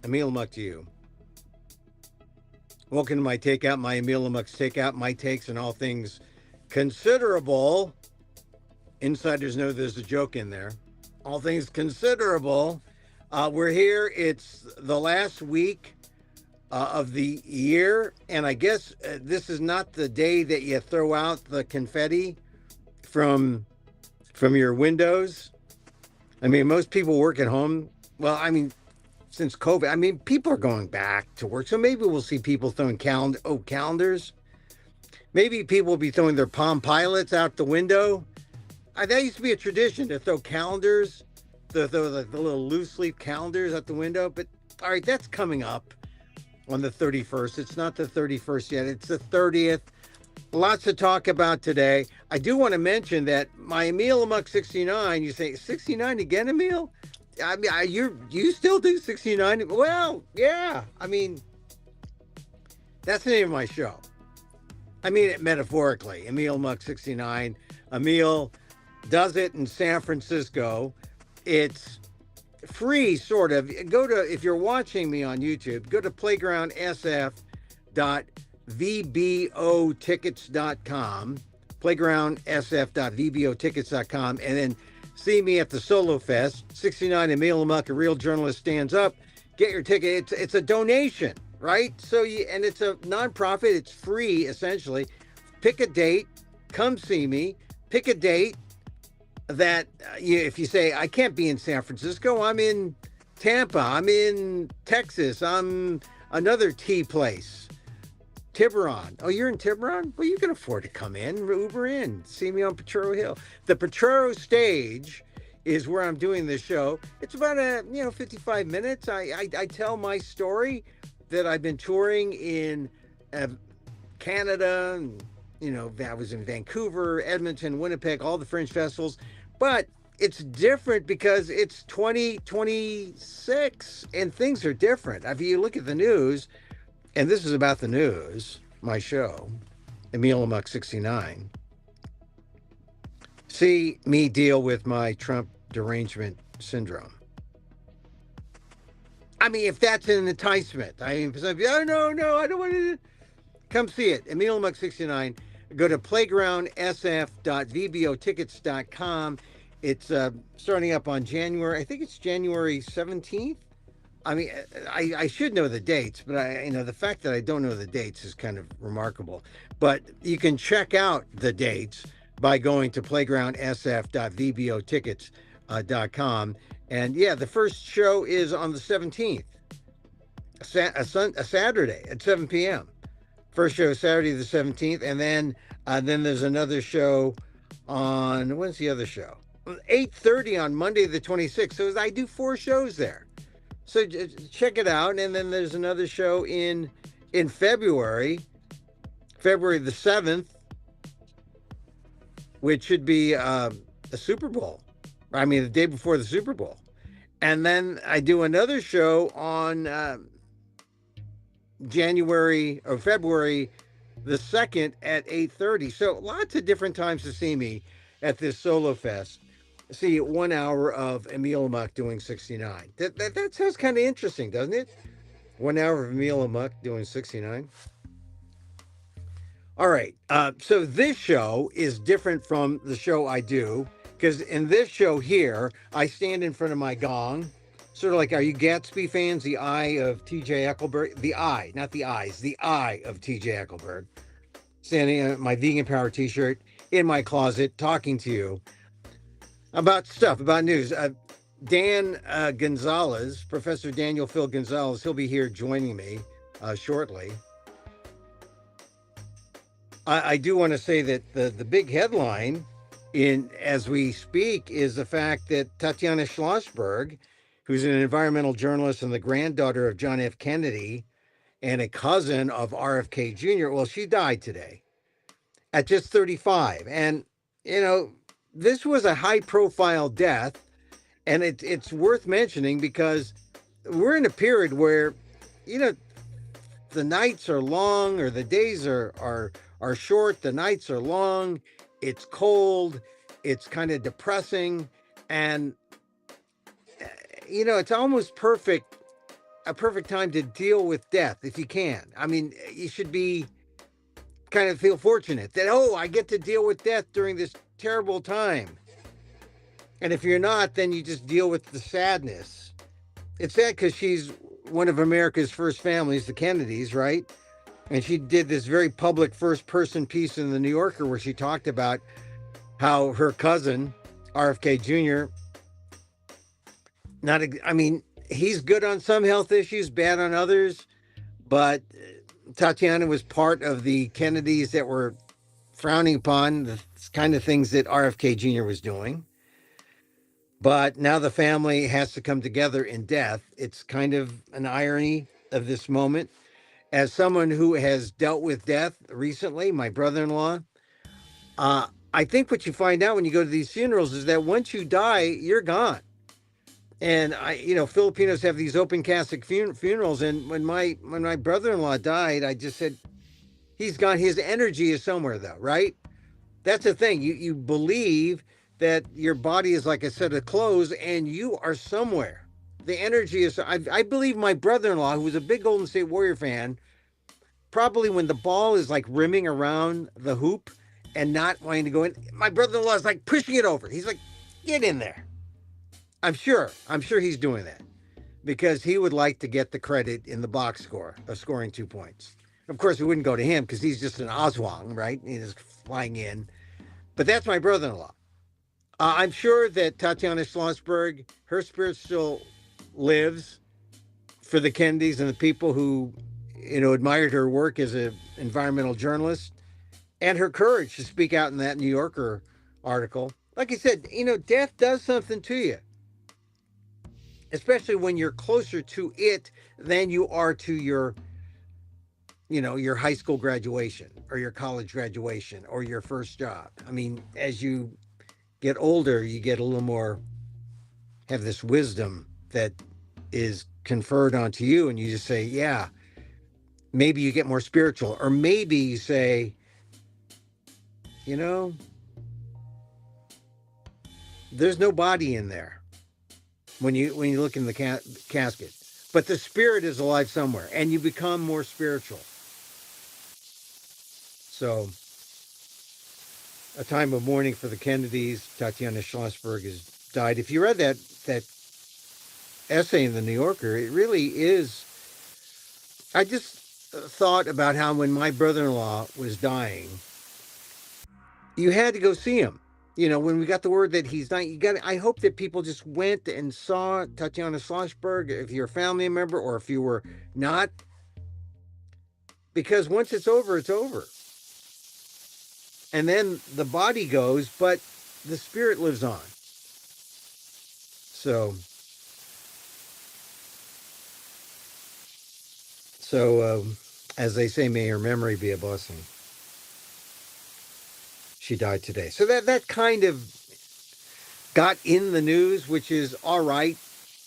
Emil Muck to you. Welcome to my Takeout, my Emil and Muck's Takeout, my takes on all things considerable. Insiders know there's a joke in there. All things considerable. We're here. It's the last week of the year, and I guess this is not the day that you throw out the confetti from your windows. I mean, most people work at home. Well, I mean, since COVID, I mean, people are going back to work. So maybe we'll see people throwing calendars. Maybe people will be throwing their Palm Pilots out the window. That used to be a tradition to throw calendars, the little loose leaf calendars out the window. But all right, that's coming up on the 31st. It's not the 31st yet. It's the 30th. Lots to talk about today. I do want to mention that my Emil Amok 69, you say 69 again, Emil? I mean, you still do 69? Well, yeah. I mean, that's the name of my show. I mean it metaphorically. Emil Muck 69. Emil does it in San Francisco. It's free, sort of. If you're watching me on YouTube, go to playgroundsf.vbotickets.com, playgroundsf.vbotickets.com, and then see me at the Solo Fest. 69 Emil Muck, a real journalist, stands up. Get your ticket. It's a donation, right? And it's a nonprofit. It's free, essentially. Pick a date. Come see me. Pick a date that if you say, I can't be in San Francisco, I'm in Tampa, I'm in Texas, I'm another tea place, Tiburon. Oh, you're in Tiburon? Well, you can afford to come in, Uber in, see me on Potrero Hill. The Potrero stage is where I'm doing this show. It's about 55 minutes. I tell my story that I've been touring in Canada, and I was in Vancouver, Edmonton, Winnipeg, all the fringe festivals. But it's different because it's 2026 and things are different. If you look at the news, and this is about the news, my show, Emil Amok 69. See me deal with my Trump derangement syndrome. I mean, if that's an enticement, no, I don't want to. Come see it, Emil Amok 69. Go to playgroundsf.vbotickets.com. It's starting up on January. I think it's January 17th. I mean, I should know the dates, but the fact that I don't know the dates is kind of remarkable. But you can check out the dates by going to playgroundsf.vbotickets.com. And yeah, the first show is on the 17th, a Saturday at 7 p.m. First show Saturday the 17th, and then there's another show on, when's the other show? 8:30 on Monday the 26th. So I do 4 shows there. So check it out. And then there's another show in February the 7th, which should be a Super Bowl. I mean, the day before the Super Bowl. And then I do another show on February the 2nd at 8:30. So lots of different times to see me at this Solo Fest. See 1 hour of Emil Amok doing 69. That sounds kind of interesting, doesn't it? 1 hour of Emil Amok doing 69. All right. So this show is different from the show I do, because in this show here, I stand in front of my gong. Sort of like, are you Gatsby fans? The eye of T.J. Eckleberg. The eye, not the eyes. The eye of T.J. Eckleberg. Standing in my Vegan Power t-shirt in my closet, talking to you about stuff, about news. Dan Gonzalez, Professor Daniel Phil Gonzalez, he'll be here joining me shortly. I do want to say that the big headline as we speak is the fact that Tatiana Schlossberg, who's an environmental journalist and the granddaughter of John F. Kennedy and a cousin of RFK Jr., well, she died today at just 35. And, this was a high-profile death, and it's worth mentioning because we're in a period where, the nights are long, or the days are short. The nights are long. It's cold. It's kind of depressing, and it's almost perfect a perfect time to deal with death if you can. I mean, you should be kind of feel fortunate that, oh, I get to deal with death during this terrible time. And if you're not, then you just deal with the sadness. It's sad because she's one of America's first families, the Kennedys, right? And she did this very public first person piece in the New Yorker where she talked about how her cousin, RFK Jr., not, I mean, he's good on some health issues, bad on others, but Tatiana was part of the Kennedys that were frowning upon the kind of things that RFK Jr. was doing. But now the family has to come together in death. It's kind of an irony of this moment. As someone who has dealt with death recently, my brother in law, I think what you find out when you go to these funerals is that once you die, you're gone. And Filipinos have these open casket funerals. And when my brother in law died, I just said, he's gone. His energy is somewhere, though, right? That's the thing. You believe that your body is like a set of clothes and you are somewhere. The energy is, I believe my brother in law, who was a big Golden State Warrior fan, probably when the ball is like rimming around the hoop and not wanting to go in, my brother in law is like pushing it over. He's like, get in there. I'm sure he's doing that because he would like to get the credit in the box score of scoring 2 points. Of course, it wouldn't go to him because he's just an Oswong, right? He's flying in. But that's my brother in law. I'm sure that Tatiana Schlossberg, her spirit still lives for the Kennedys and the people who, admired her work as an environmental journalist and her courage to speak out in that New Yorker article. Like I said, death does something to you, especially when you're closer to it than you are to your high school graduation or your college graduation or your first job. I mean, as you get older, you get a little more, have this wisdom that is conferred onto you, and you just say, yeah, maybe you get more spiritual, or maybe you say, there's no body in there when you look in the casket, but the spirit is alive somewhere, and you become more spiritual. So, a time of mourning for the Kennedys. Tatiana Schlossberg has died. If you read that essay in the New Yorker, it really is. I just thought about how when my brother-in-law was dying, you had to go see him. When we got the word that he's dying, I hope that people just went and saw Tatiana Schlossberg, if you're a family member or if you were not, because once it's over, it's over. And then the body goes, but the spirit lives on. So as they say, may her memory be a blessing. She died today. So that kind of got in the news, which is all right.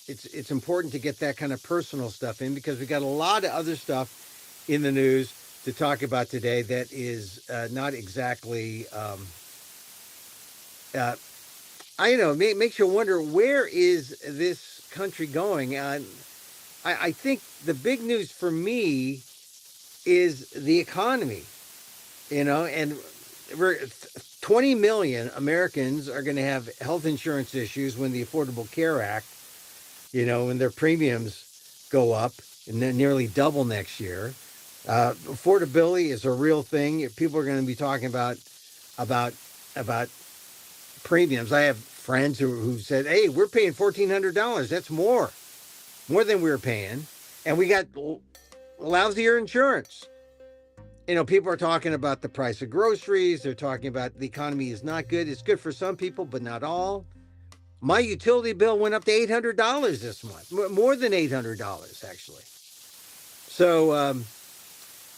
It's important to get that kind of personal stuff in because we got a lot of other stuff in the news to talk about today that is not exactly, makes you wonder, where is this country going? I think the big news for me is the economy, and we're 20 million Americans are going to have health insurance issues when the Affordable Care Act, when their premiums go up and then nearly double next year. Affordability is a real thing. People are going to be talking about premiums. I have friends who said, "Hey, we're paying $1,400. That's more than we were paying, and we got lousier insurance." People are talking about the price of groceries. They're talking about the economy is not good. It's good for some people, but not all. My utility bill went up to $800 this month, more than $800 actually. So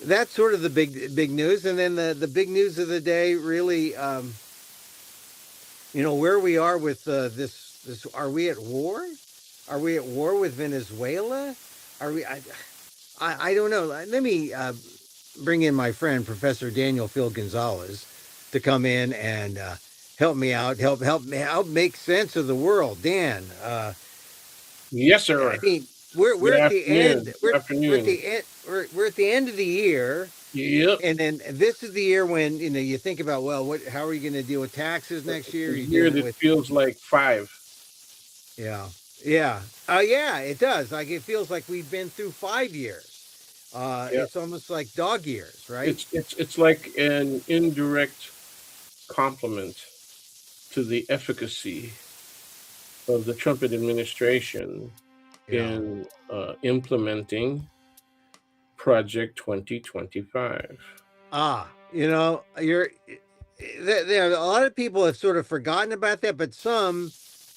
that's sort of the big news. And then the big news of the day, really, where we are with this. Are we at war? Are we at war with Venezuela? Are we? I don't know. Let me bring in my friend Professor Daniel Phil Gonzalez to come in and help me out, help make sense of the world. Dan, yes, sir. I mean, we're Good at the end. afternoon. We're at Afternoon. the end. We're at the end of the year, Yep. and then this is the year when you think about, well, what how are you going to deal with taxes next year? A Are you year dealing that with feels like five. yeah, yeah, yeah. It does. Like it feels like we've been through 5 years. Yep. It's almost like dog years, right? It's like an indirect compliment to the efficacy of the Trump administration Yeah. in implementing Project 2025. You're there. A lot of people have sort of forgotten about that, but some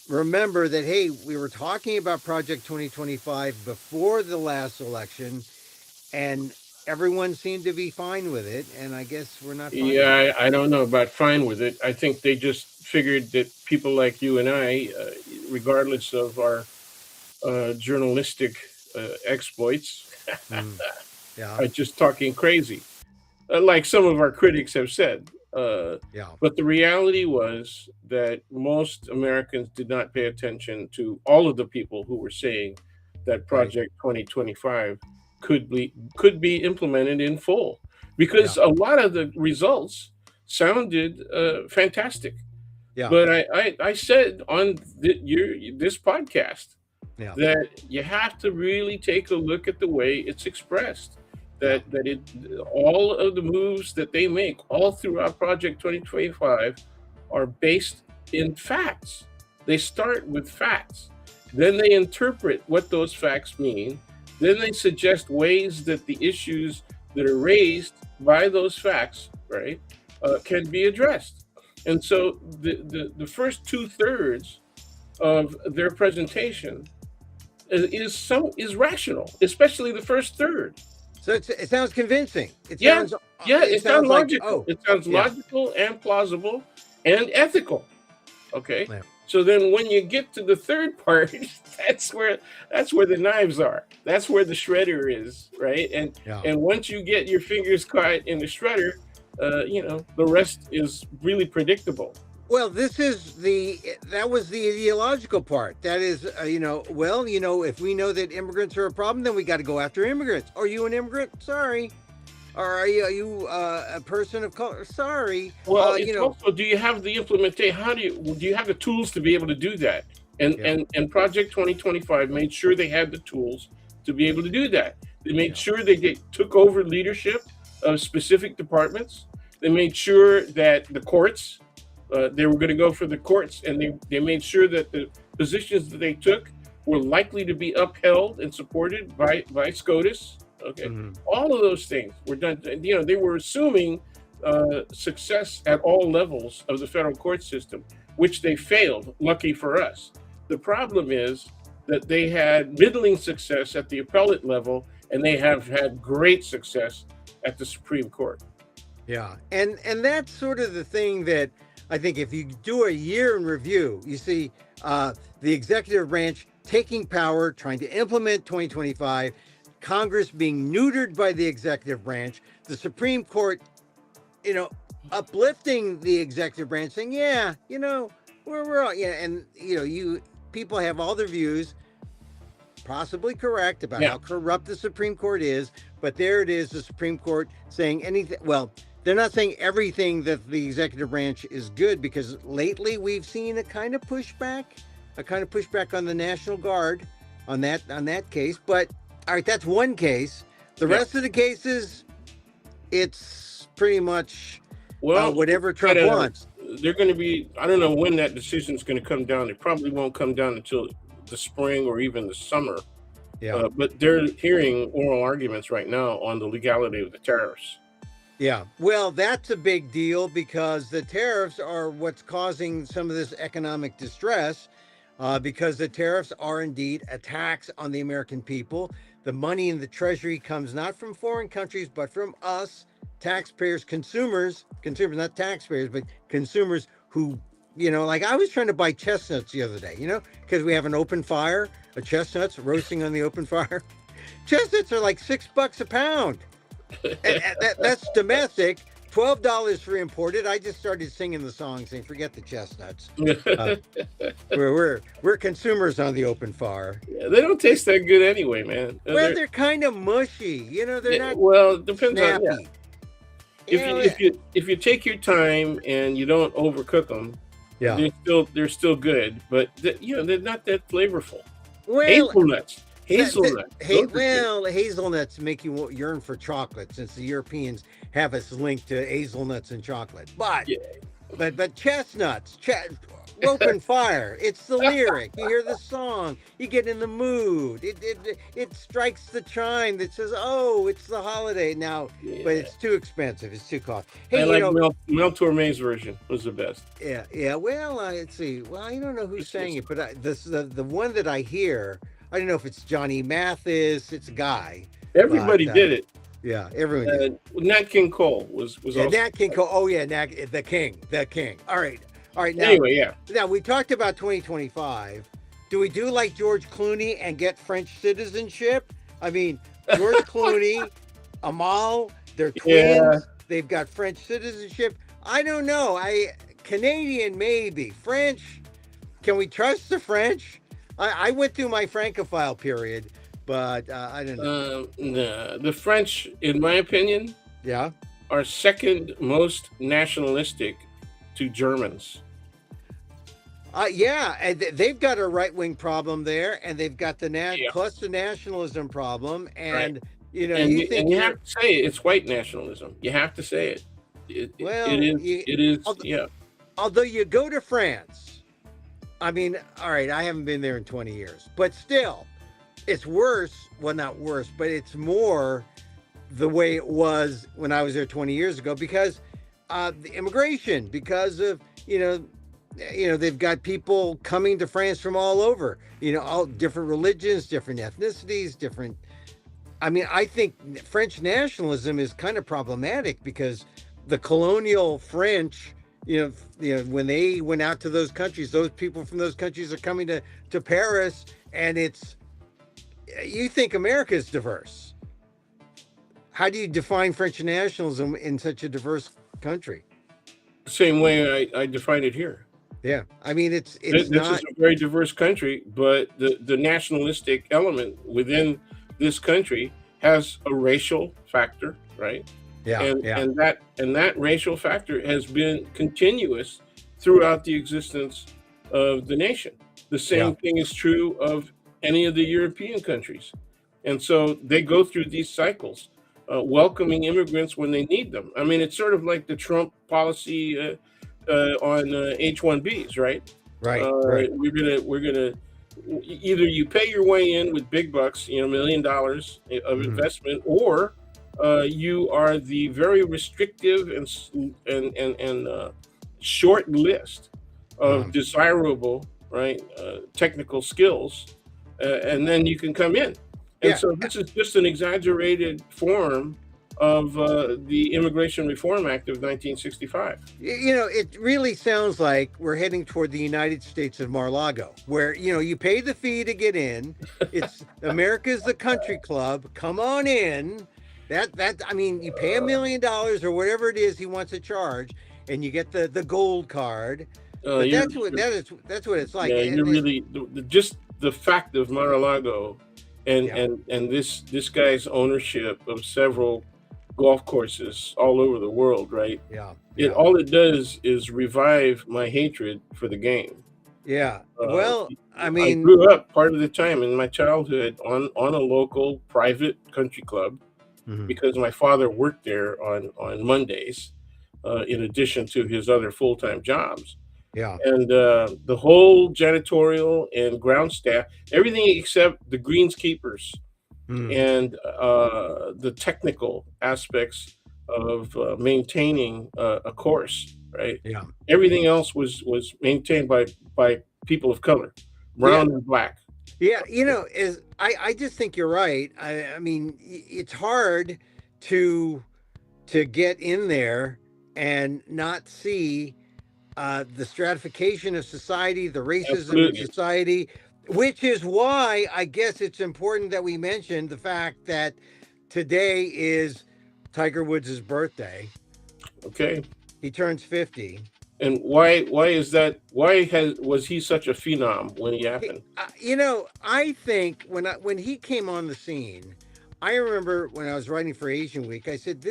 remember that. Hey, we were talking about Project 2025 before the last election, and everyone seemed to be fine with it. And I guess we're not fine with it. Yeah, I don't know about fine with it. I think they just figured that people like you and I, regardless of our journalistic exploits, Mm, yeah, are just talking crazy, like some of our critics have said. yeah, But the reality was that most Americans did not pay attention to all of the people who were saying that right, Project 2025 could be implemented in full, yeah, because a lot of the results sounded fantastic. yeah, But I said on this podcast yeah, that you have to really take a look at the way it's expressed. yeah, That all of the moves that they make all throughout Project 2025 are based in facts. They start with facts, then they interpret what those facts mean, then they suggest ways that the issues that are raised by those facts, right, can be addressed. And so the first two-thirds of their presentation is rational, especially the first third. So it sounds convincing. Yeah, yeah, It it sounds sounds like logical. It sounds yeah, logical and plausible and ethical. Okay, yeah, so then when you get to the third part, that's where that's where the knives are. That's where the shredder is, right? yeah. And once you get your fingers caught in the shredder, the rest is really predictable. Well, that was the ideological part. That is, if we know that immigrants are a problem, then we got to go after immigrants. Are you an immigrant? Sorry. Or are you a person of color? Sorry. Well, it's also, do you have the implementation? Do you have the tools to be able to do that? And Yeah, and Project 2025 made sure they had the tools to be able to do that. They made yeah, sure they took over leadership of specific departments. They made sure that the courts, they were going to go for the courts, and they made sure that the positions that they took were likely to be upheld and supported by SCOTUS. Okay, hmm all of those things were done. They were assuming success at all levels of the federal court system, which they failed. Lucky for us. The problem is that they had middling success at the appellate level, and they have had great success at the Supreme Court. yeah. And that's sort of the thing that I think if you do a year in review, you see the executive branch taking power, trying to implement 2025, Congress being neutered by the executive branch, the Supreme Court, you know, uplifting the executive branch, saying, "Yeah, we're all, yeah," and you people have all their views, possibly correct about Yeah, how corrupt the Supreme Court is, but there it is, the Supreme Court saying anything. Well, they're not saying everything that the executive branch is good, because lately we've seen a kind of pushback on the National Guard on that case. But all right, that's one case. The yeah. rest of the cases, it's pretty much Well, whatever Trump gotta, wants. they're going to be. I don't know when that decision is going to come down. It probably won't come down until the spring or even the summer. Yeah. But they're hearing oral arguments right now on the legality of the tariffs. Yeah, well, that's a big deal because the tariffs are what's causing some of this economic distress, because the tariffs are indeed a tax on the American people. The money in the treasury comes not from foreign countries, but from us, taxpayers, consumers, not taxpayers, but consumers who, like I was trying to buy chestnuts the other day, because we have an open fire, a chestnuts roasting on the open fire. Chestnuts are like $6 a pound. And that's domestic. $12 for imported. I just started singing the song, saying, "Forget the chestnuts." Uh, we're consumers on the open fire. Yeah, they don't taste that good anyway, man. Well, they're kind of mushy. They're not Well, it depends on, yeah. snappy. You know, If you take your time and you don't overcook them, yeah. they're still good, but they're not that flavorful. Well, Hazelnuts. hazelnuts make you yearn for chocolate, since the Europeans have us linked to hazelnuts and chocolate. But Yeah. but chestnuts, open fire. It's the lyric. You hear the song, you get in the mood. It strikes the chime that says, "Oh, it's the holiday now." Yeah. But it's too expensive. It's too costly. I Hey, like Mel Torme's version was the best. yeah. Well, let's see. Well, I don't know who sang it, but the one that I hear, I don't know if it's Johnny Mathis. It's a guy. Everybody But, did it. Yeah, everyone did. Nat King Cole was Yeah, also. Nat King Cole. Oh yeah, the king. All right. Now, Anyway, yeah. Now we talked about 2025. Do we do like George Clooney and get French citizenship? I mean, George Clooney, Amal, they're twins. Yeah. They've got French citizenship. I don't know. Canadian maybe. French. Can we trust the French? I went through my Francophile period, but I don't know. No, the French, in my opinion, Yeah. are second most nationalistic to Germans. Yeah, and they've got a right wing problem there, and they've got the Yeah. plus the nationalism problem, and Right. you You think have to say it's white nationalism. You have to say it. well, It is. Yeah. although you go to France, I mean, all right, I haven't been there in 20 years, but still, it's worse. Well, not worse, but it's more the way it was when I was there 20 years ago because the immigration, because of they've got people coming to France from all over, all different religions, different ethnicities, different. I mean, I think French nationalism is kind of problematic because the colonial French, when they went out to those countries, those people from those countries are coming to Paris, and you think America is diverse. How do you define French nationalism in such a diverse country? Same way I define it here. Yeah, I mean, it's This not. is a very diverse country, but the nationalistic element within this country has a racial factor, right? Yeah, And that racial factor has been continuous throughout the existence of the nation. The same thing is true of any of the European countries, and so they go through these cycles, welcoming immigrants when they need them. I mean, it's sort of like the Trump policy on H-1Bs, right? Right. We're gonna either you pay your way in with big bucks, $1 million of investment, or you are the very restrictive and short list of desirable, right, technical skills, and then you can come in. And so this is just an exaggerated form of the Immigration Reform Act of 1965. It really sounds like we're heading toward the United States of Mar-a-Lago, where you pay the fee to get in. It's America's the country club. Come on in. I mean, you pay $1 million or whatever it is he wants to charge, and you get the gold card. But that's what it's like. Yeah, you're really just the fact of Mar-a-Lago, and this guy's ownership of several golf courses all over the world, right? All it does is revive my hatred for the game. Well, I mean, I grew up part of the time in my childhood on a local private country club because my father worked there on Mondays, in addition to his other full-time jobs. And the whole janitorial and ground staff, everything except the greenskeepers and the technical aspects of maintaining a course, right? Everything else was maintained by people of color, brown and black. I just think you're right. I mean, it's hard to get in there and not see the stratification of society, the racism of society, which is why I guess it's important that we mention the fact that today is Tiger Woods' birthday. Okay. He turns 50. And why is that? Why was he such a phenom when he happened? I think when he came on the scene, I remember when I was writing for Asian Week, I said,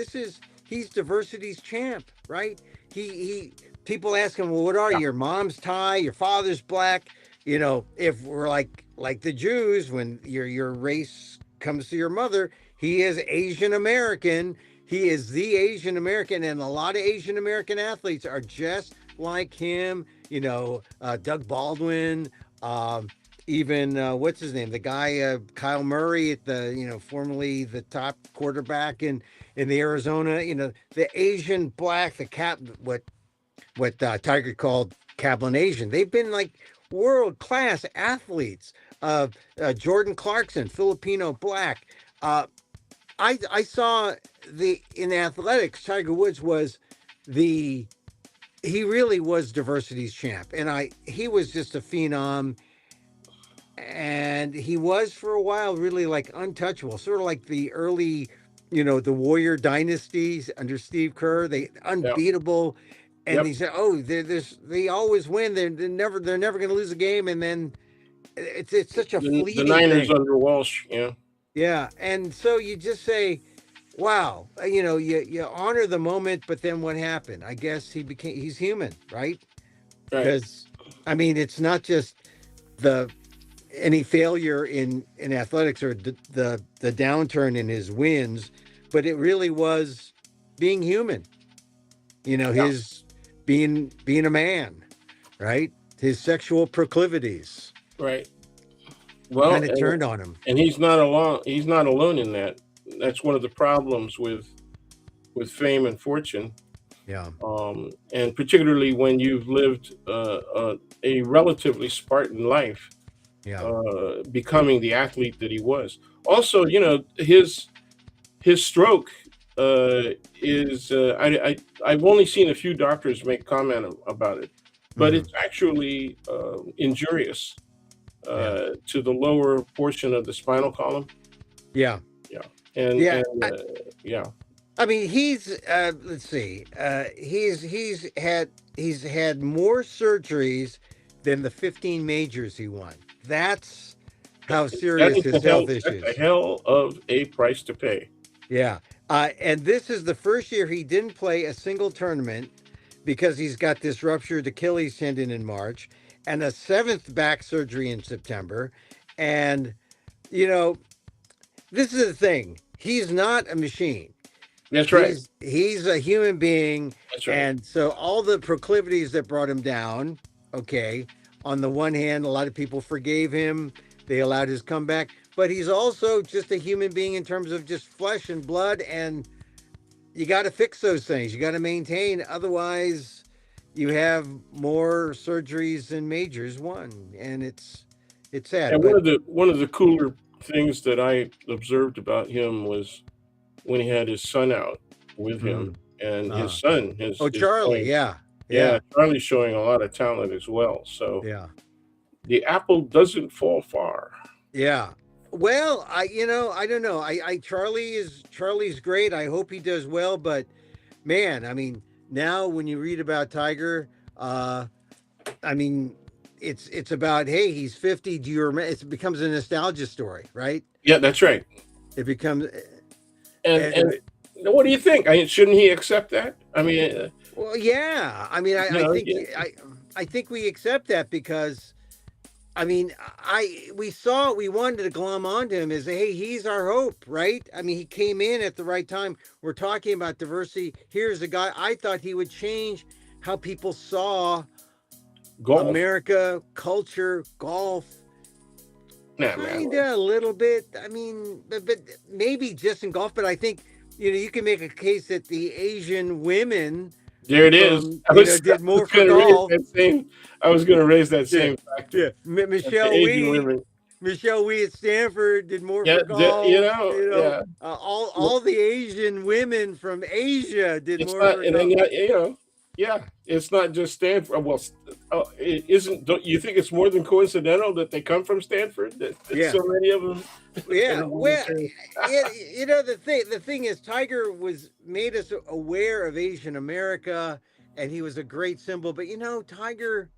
he's diversity's champ, right? He people ask him, well, what are Yeah. you? Your mom's Thai, your father's black. If we're like the Jews, when your race comes to your mother, he is Asian American. He is the Asian American, and a lot of Asian American athletes are just like him. Doug Baldwin, even what's his name, the guy Kyle Murray, at the formerly the top quarterback in the Arizona, the Asian black, the cap, what Tiger called Kaplan Asian. They've been like world class athletes. Jordan Clarkson, Filipino black. uh, I saw the in athletics, Tiger Woods was the he really was diversity's champ, and he was just a phenom. And he was for a while really like untouchable, sort of like the early, the Warrior dynasties under Steve Kerr. They Yeah. unbeatable, and Yep. they said, "Oh, they always win. They're never going to lose a game." And then it's such a The fleeting Niners thing. under Walsh. Yeah. Yeah, and so you just say, "Wow, you honor the moment," but then what happened? I guess he's human, right? Right. Because I mean, it's not just the any failure in athletics or the downturn in his wins, but it really was being human. Yeah. His being a man, right? His sexual proclivities Right. Well, kind of turned on him. and he's not alone. He's not alone in that. That's one of the problems with fame and fortune, Yeah, and particularly when you've lived a relatively Spartan life, yeah. becoming the athlete that he was. Also, his stroke is I've only seen a few doctors make comment about it, but Hmm. it's actually injurious Yeah, to the lower portion of the spinal column. yeah, Yeah, and yeah. yeah, I mean, he's let's see, he's had more surgeries than the 15 majors he won. That's how that serious is his health that's a issues. hell of a price to pay. Yeah. And this is the first year he didn't play a single tournament because he's got this ruptured Achilles tendon in March and a seventh back surgery in September. And, you know, this is the thing. He's not a machine. That's right. He's a human being. That's right. And so all the proclivities that brought him down, okay, on the one hand, a lot of people forgave him. They allowed his comeback, but he's also just a human being in terms of just flesh and blood, and you got to fix those things. You got to maintain, otherwise you have more surgeries than majors won, and it's sad. And But one of the cooler things that I observed about him was when he had his son out with mm, him, and his uh, son oh, is Charlie, showing, yeah, yeah, yeah, Charlie's showing a lot of talent as well. So yeah. the apple doesn't fall far. Yeah. Well, I don't know. Charlie's great. I hope he does well, but man, I mean, now when you read about Tiger, I mean, it's about, hey, he's 50. Do you remember? It becomes a nostalgia story, right? Yeah, that's right. It becomes, And what do you think? Shouldn't he accept that? I mean, well, yeah. I mean, you I know, think I think we accept that because I mean, we wanted to glom onto him as, hey, he's our hope, right? I mean, he came in at the right time. We're talking about diversity. Here's a guy. I thought he would change how people saw golf. America, culture, golf, Nah, man. kind of a little bit. I mean, but maybe just in golf. But I think you can make a case that the Asian women There it is. from I did was more for going to raise golf. that same. I was going to raise that Yeah, same factor. yeah. That the Michelle Asian Wie. women. Michelle Wie at Stanford did more Yeah, for golf. yeah. All the Asian women from Asia did It's more not, for and then golf. you Yeah, it's not just Stanford. Well, it isn't. Don't you think it's more than coincidental that they come from Stanford? That Yeah. so many of them. Yeah, Everyone well, says, the thing is, Tiger was made us aware of Asian America, and he was a great symbol. But Tiger,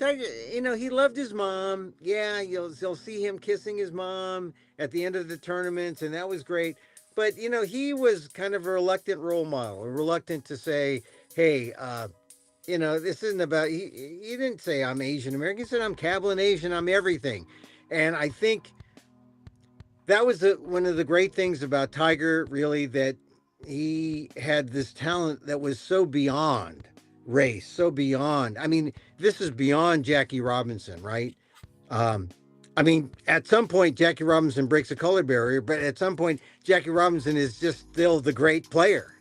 he loved his mom. Yeah, you'll see him kissing his mom at the end of the tournaments, and that was great. But he was kind of a reluctant role model, reluctant to say, "Hey, this isn't about." He didn't say I'm Asian American. He said I'm Kabbalah Asian. I'm everything, and I think that was one of the great things about Tiger, really, that he had this talent that was so beyond race, so beyond. I mean, this is beyond Jackie Robinson, right? Um, I mean, at some point, Jackie Robinson breaks a color barrier, but at some point, Jackie Robinson is just still the great player,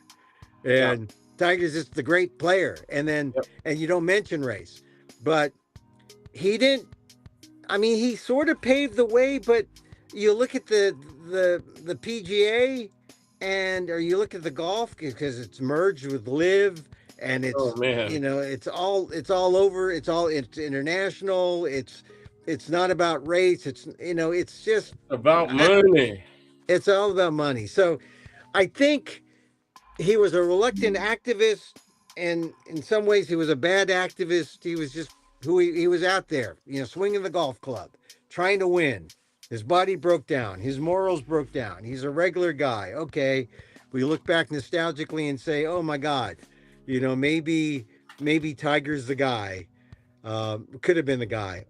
yeah, and Tiger's just the great player. yep. And you don't mention race, but he didn't. I mean, he sort of paved the way, but you look at the PGA, or you look at the golf because it's merged with Live, and Oh man, it's all over. It's international. It's not about race. It's just about money. it's all about money. So I think he was a reluctant activist, and in some ways he was a bad activist. He was just who he was out there, swinging the golf club, trying to win. His body broke down. His morals broke down. He's a regular guy. Okay, we look back nostalgically and say, "Oh my God, maybe Tiger's the guy. Could have been the guy."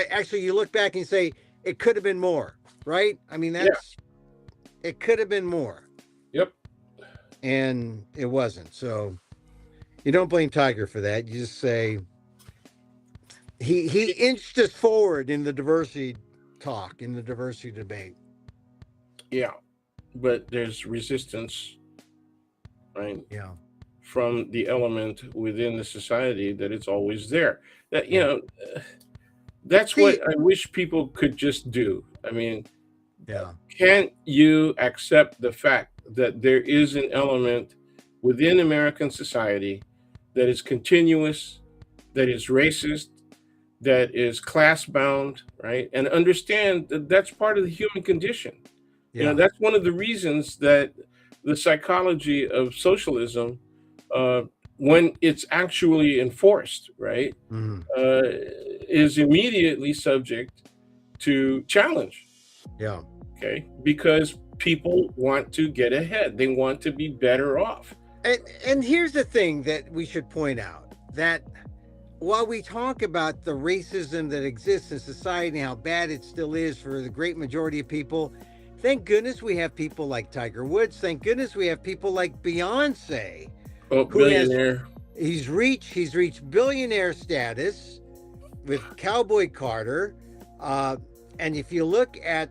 Actually, you look back and say it could have been more. Right? I mean, Yeah, it could have been more, yep. and it wasn't. So you don't blame Tiger for that. You just say he inched us forward in the diversity talk, in the diversity debate. Yeah, but there's resistance, right, Yeah. from the element within the society that it's always there. That Yeah. that's what See, I wish people could just do. I mean, yeah. can't you accept the fact that there is an element within American society that is continuous, that is racist, that is class bound, right? And understand that that's part of the human condition. Yeah. That's one of the reasons that the psychology of socialism, uh, when it's actually enforced, right, Mhm. is immediately subject to challenge. Yeah. Okay, because people want to get ahead, they want to be better off. And here's the thing that we should point out, that while we talk about the racism that exists in society and how bad it still is for the great majority of people, thank goodness we have people like Tiger Woods. Thank goodness we have people like Beyonce, Oh, who has billionaire. he's reached billionaire status with Cowboy Carter. And if you look at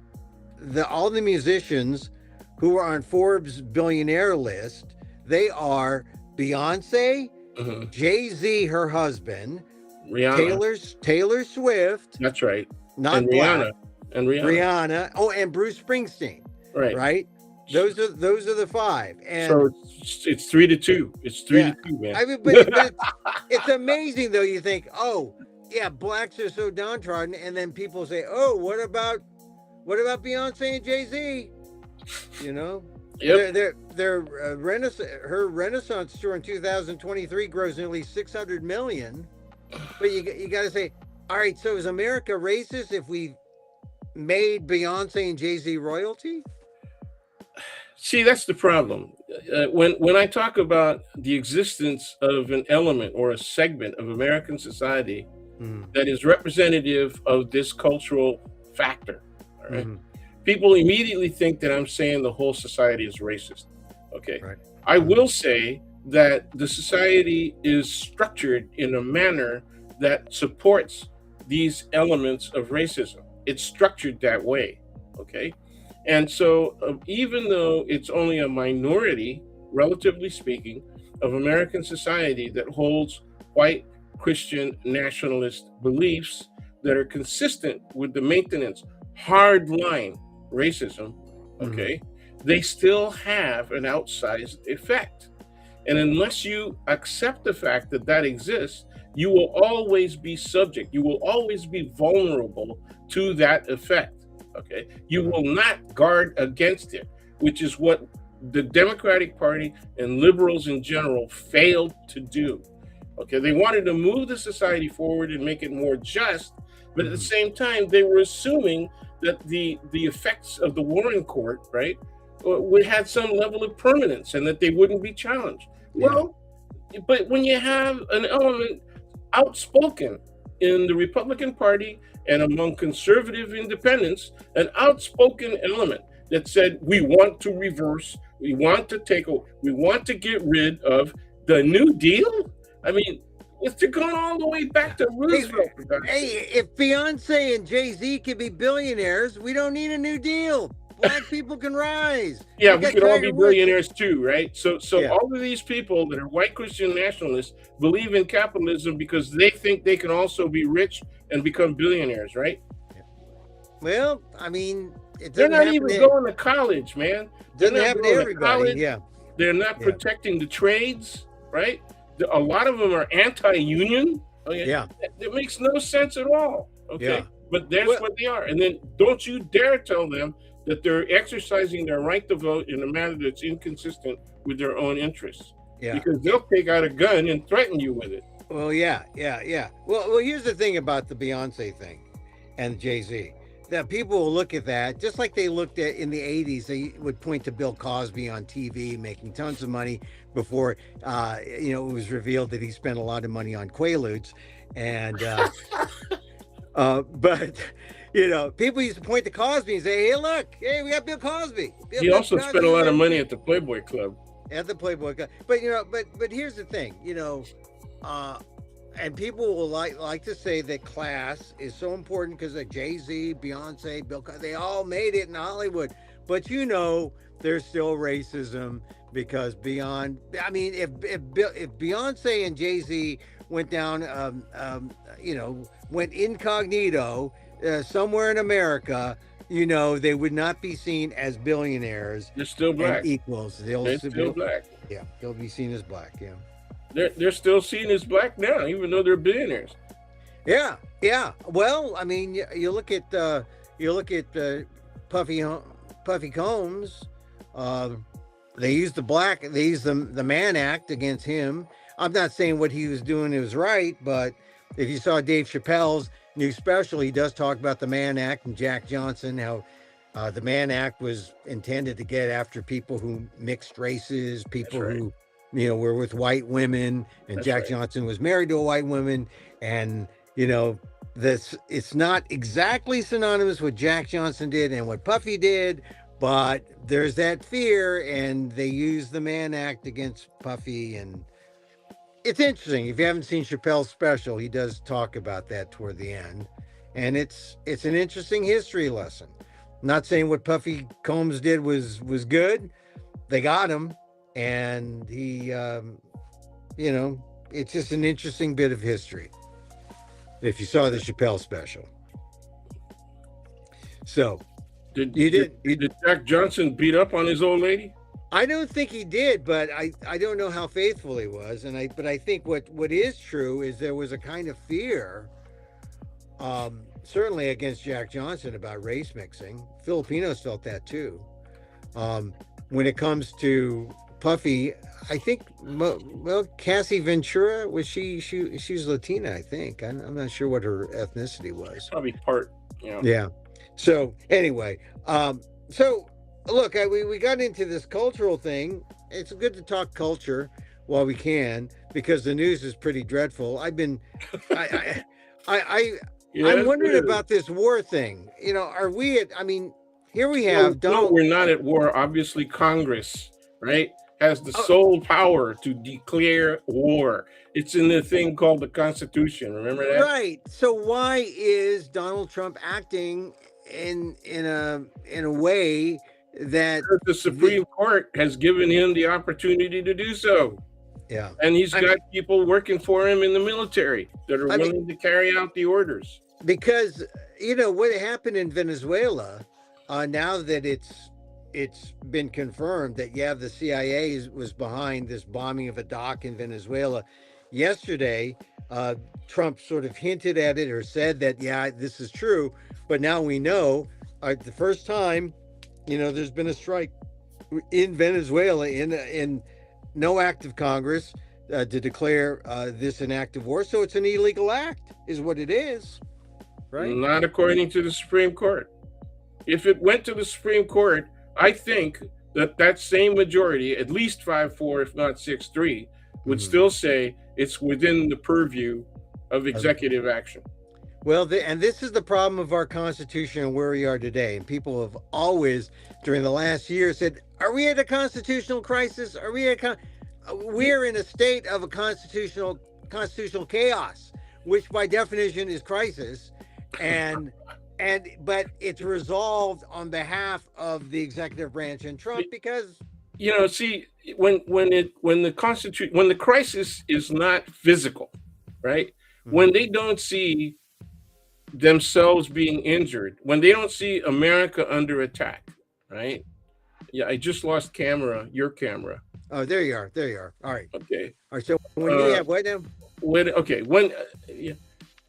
all the musicians who are on Forbes billionaire list, they are Beyonce, Mhm. Jay-Z, her husband, Rihanna. Taylor Swift, That's right. And not Rihanna. black, And Rihanna. Rihanna, and Bruce Springsteen, Right. right? Those are the five. So And it's 3-2. It's three yeah, to two, man. I mean, but it's amazing though. You think, oh yeah, blacks are so downtrodden, and then people say, oh, what about Beyonce and Jay-Z? You know, Yep. her Renaissance tour in 2023 grows nearly 600 million. But you got to say, all right, so is America racist if we made Beyonce and Jay-Z royalty? See, that's the problem. When I talk about the existence of an element or a segment of American society Mm, that is representative of this cultural factor, all right, mhm, people immediately think that I'm saying the whole society is racist. Okay. right. I Mhm, will say that the society is structured in a manner that supports these elements of racism. It's structured that way. Okay. And so, even though it's only a minority, relatively speaking, of American society that holds white Christian nationalist beliefs that are consistent with the maintenance hardline racism, mhm, okay, they still have an outsized effect. And unless you accept the fact that that exists, you will always be subject. You will always be vulnerable to that effect. Okay. You will not guard against it, which is what the Democratic Party and liberals in general failed to do. Okay. They wanted to move the society forward and make it more just, but at the same time, they were assuming that the effects of the Warren Court, right, would have some level of permanence and that they wouldn't be challenged. Yeah. Well, but when you have an element outspoken in the Republican Party and among conservative independents, an outspoken element that said, we want to reverse, we want to take over, we want to get rid of the New Deal. I mean, they're going all the way back to Roosevelt. Hey, if Beyonce and Jay-Z can be billionaires, we don't need a New Deal. Black people can rise. Yeah, we can all be billionaires too, right? So all of these people that are white Christian nationalists believe in capitalism because they think they can also be rich and become billionaires, right? Well, I mean, they're not even going to college, man. Doesn't happen to everybody. Yeah, they're not protecting the trades, right? A lot of them are anti-union. Okay? Yeah, it makes no sense at all. Okay, yeah. But that's what they are. And then don't you dare tell them that they're exercising their right to vote in a manner that's inconsistent with their own interests. Yeah. Because they'll take out a gun and threaten you with it. Well, yeah. Well, here's the thing about the Beyonce thing and Jay-Z. That people will look at that, just like they looked at in the 80s, they would point to Bill Cosby on TV making tons of money before, it was revealed that he spent a lot of money on Quaaludes. And, but... people used to point to Cosby and say, hey, we got Bill Cosby. He also spent a lot of money at the Playboy Club. At the Playboy Club. But, but here's the thing, and people will like to say that class is so important because of Jay-Z, Beyonce, Bill Cosby, they all made it in Hollywood. But, there's still racism because if Beyonce and Jay-Z went down, went incognito, somewhere in America, they would not be seen as billionaires. They're still black. Equals. They're still black. Yeah, they'll be seen as black. Yeah. They're still seen as black now, even though they're billionaires. Yeah. Well, I mean, you look at Puffy Combs. They used the Mann Act against him. I'm not saying what he was doing was right, but if you saw Dave Chappelle's new special, he does talk about the Mann Act and Jack Johnson, how the Mann Act was intended to get after people who mixed races, people who, were with white women, and Jack Johnson was married to a white woman. And, it's not exactly synonymous with Jack Johnson did and what Puffy did, but there's that fear, and they use the Mann Act against Puffy. And it's interesting. If you haven't seen Chappelle's special, he does talk about that toward the end. And it's an interesting history lesson. I'm not saying what Puffy Combs did was good. They got him. And he, it's just an interesting bit of history. If you saw the Chappelle special. So, did Jack Johnson beat up on his old lady? I don't think he did, but I don't know how faithful he was. But I think what is true is there was a kind of fear, certainly against Jack Johnson, about race mixing. Filipinos felt that too. When it comes to Puffy, I think, Cassie Ventura, she's Latina, I think. I'm not sure what her ethnicity was. Probably part, Yeah. So anyway, look, we got into this cultural thing. It's good to talk culture while we can, because the news is pretty dreadful. I'm wondering about this war thing. Are we here we have Donald. No, we're not at war. Obviously, Congress, right, has the sole power to declare war. It's in the thing called the Constitution. Remember that? Right. So why is Donald Trump acting in a way that the Supreme Court has given him the opportunity to do so? Yeah. And he's got people working for him in the military that are willing to carry out the orders. Because, what happened in Venezuela, now that it's, it's been confirmed that yeah, the CIA was behind this bombing of a dock in Venezuela. Yesterday, uh, Trump sort of hinted at it or said that yeah, this is true. But now we know the first time, there's been a strike in Venezuela in no act of Congress to declare this an act of war. So it's an illegal act, is what it is, right? Not according to the Supreme Court. If it went to the Supreme Court, I think that same majority, at least 5-4, if not 6-3, would still say it's within the purview of executive action. Well, and this is the problem of our Constitution and where we are today. And people have always, during the last year, said, "Are we at a constitutional crisis? Are we we're in a state of a constitutional chaos, which by definition is crisis, and but it's resolved on behalf of the executive branch and Trump because see when the crisis is not physical, right? When they don't see themselves being injured, when they don't see America under attack, right? Yeah, I just lost your camera. Oh, there you are. All right. Okay. All right. So when you have what now?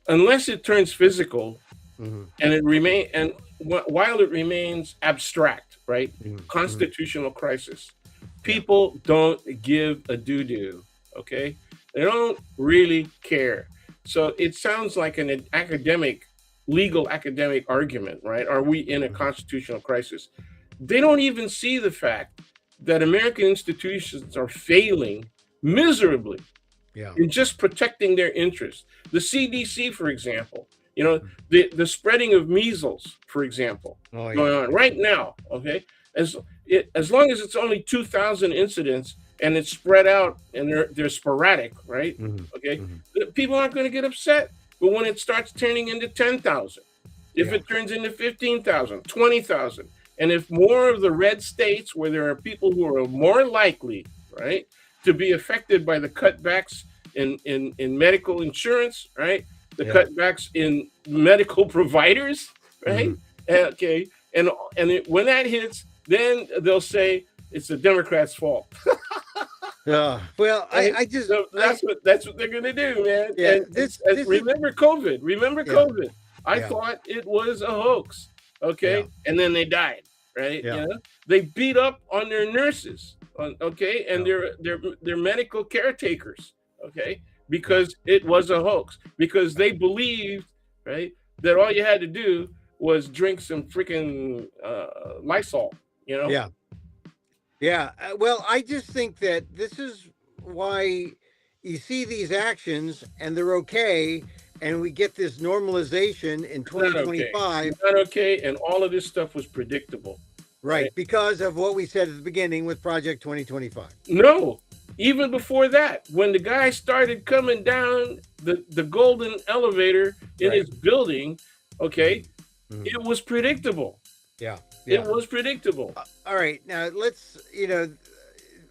Unless it turns physical, and while it remains abstract, right? Constitutional crisis. People don't give a doo-doo. Okay, they don't really care. So it sounds like an legal academic argument, right? Are we in a constitutional crisis? They don't even see the fact that American institutions are failing miserably in just protecting their interests. The CDC, for example, the spreading of measles, for example, going on right now. Okay, as long as it's only 2,000 incidents and it's spread out and they're sporadic, right? Okay, people aren't going to get upset. But when it starts turning into 10,000, if it turns into 15,000, 20,000, and if more of the red states where there are people who are more likely, right, to be affected by the cutbacks in medical insurance, right, the cutbacks in medical providers, right, okay, and when that hits, then they'll say it's the Democrats' fault. Well, I just that's what they're gonna do, man. Yeah, and remember COVID. Remember COVID. I thought it was a hoax. Okay, and then they died. Right? Yeah. They beat up on their nurses. Okay, and their medical caretakers. Okay, because it was a hoax. Because they believed, right, that all you had to do was drink some freaking Lysol. Yeah. Yeah, well, I just think that this is why you see these actions and they're okay, and we get this normalization in 2025. It's not okay, and all of this stuff was predictable. Right, because of what we said at the beginning with Project 2025. No, even before that, when the guy started coming down the golden elevator in his building, okay, it was predictable. Yeah. It was predictable. All right. Now let's,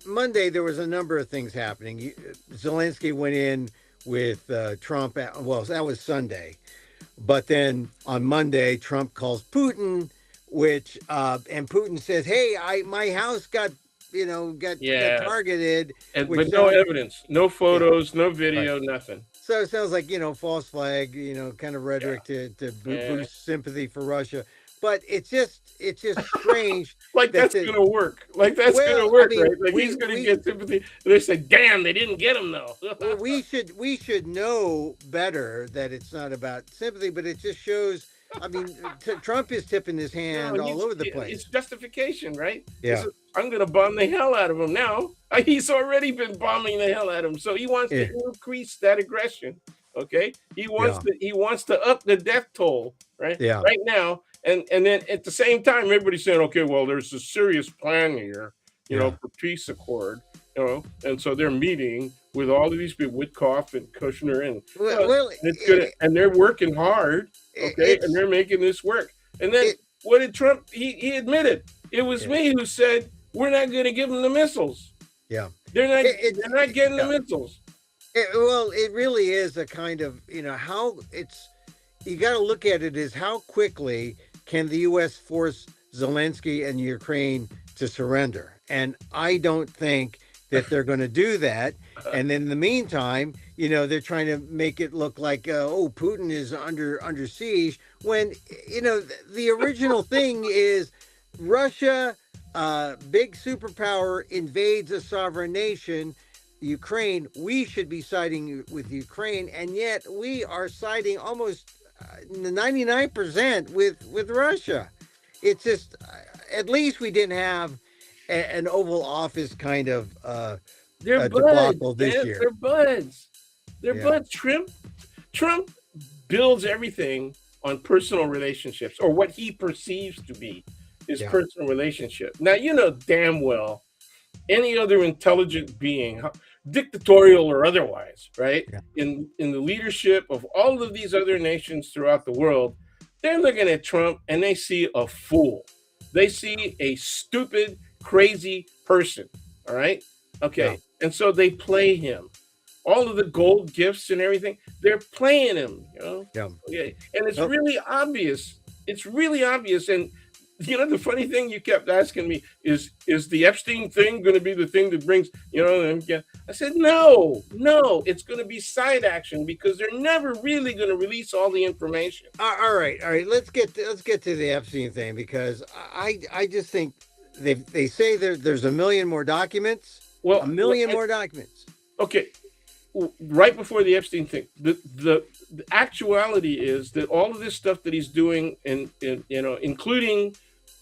Monday there was a number of things happening. Zelensky went in with Trump. Well, that was Sunday. But then on Monday, Trump calls Putin, and Putin says, "Hey, my house got targeted." But no evidence, no photos, no video, nothing. So it sounds like, false flag, kind of rhetoric to boost sympathy for Russia. But it's just strange. That's going to work. Going to work, right? He's going to get sympathy. They say, "Damn, they didn't get him though." Well, we should know better that it's not about sympathy, but it just shows. I mean, Trump is tipping his hand all over the place. It's justification, right? Yeah. I'm going to bomb the hell out of him now. He's already been bombing the hell out of him, so he wants to increase that aggression. Okay, he wants to up the death toll, right? Yeah. Right now. And then at the same time, everybody's saying, okay, well, there's a serious plan here, for peace accord, and so they're meeting with all of these people, Witkoff and Kushner, and it's good, and they're working hard, okay, and they're making this work. And then what did Trump? He admitted it was me who said we're not going to give them the missiles. Yeah, they're not getting the missiles. It really is a kind of how it's. You got to look at it as how quickly can the U.S. force Zelensky and Ukraine to surrender. And I don't think that they're going to do that. And in the meantime, they're trying to make it look like, Putin is under siege. When the original thing is Russia, big superpower, invades a sovereign nation. Ukraine, we should be siding with Ukraine, and yet we are siding almost 99% with Russia. It's just, at least we didn't have an Oval Office kind of They're buds. debacle this year. They're buds. They're Yeah. buds. Trump builds everything on personal relationships, or what he perceives to be his Yeah. personal relationship. Now, you know damn well any other intelligent being, dictatorial or otherwise, right? Yeah. In the leadership of all of these other nations throughout the world, they're looking at Trump and they see a fool. They see a stupid, crazy person. All right. Okay. Yeah. And so they play him. All of the gold gifts and everything, they're playing him, Yeah. Okay. And it's Oh. really obvious. It's really obvious. And the funny thing you kept asking me is the Epstein thing going to be the thing that brings, I said, no, it's going to be side action, because they're never really going to release all the information. All right. Let's get to the Epstein thing, because I just think they say there's a million more documents. Well, a million more documents. Okay. Right before the Epstein thing, the actuality is that all of this stuff that he's doing, and including,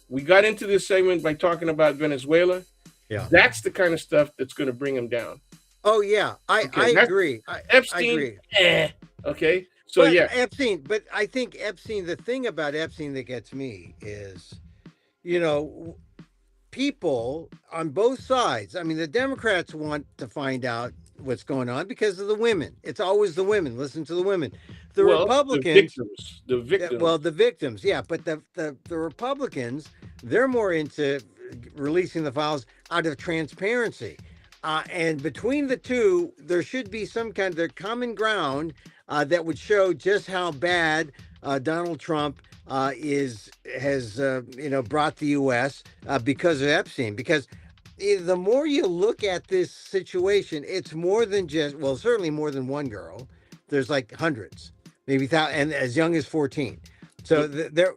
we got into this segment by talking about Venezuela. Yeah. That's the kind of stuff that's going to bring him down. Oh yeah, I agree. Epstein, I agree. Okay. So but yeah, Epstein. But I think Epstein. The thing about Epstein that gets me is, people on both sides. I mean, the Democrats want to find out what's going on because of the women. It's always the women. Listen to the women. The Republicans, the victims. Well, the victims, yeah. But the Republicans, they're more into releasing the files out of transparency. And between the two, there should be some kind of common ground that would show just how bad Donald Trump has brought the U.S. Because of Epstein. Because the more you look at this situation, it's more than just, well, certainly more than one girl. There's like hundreds, maybe thousands, and as young as 14. So the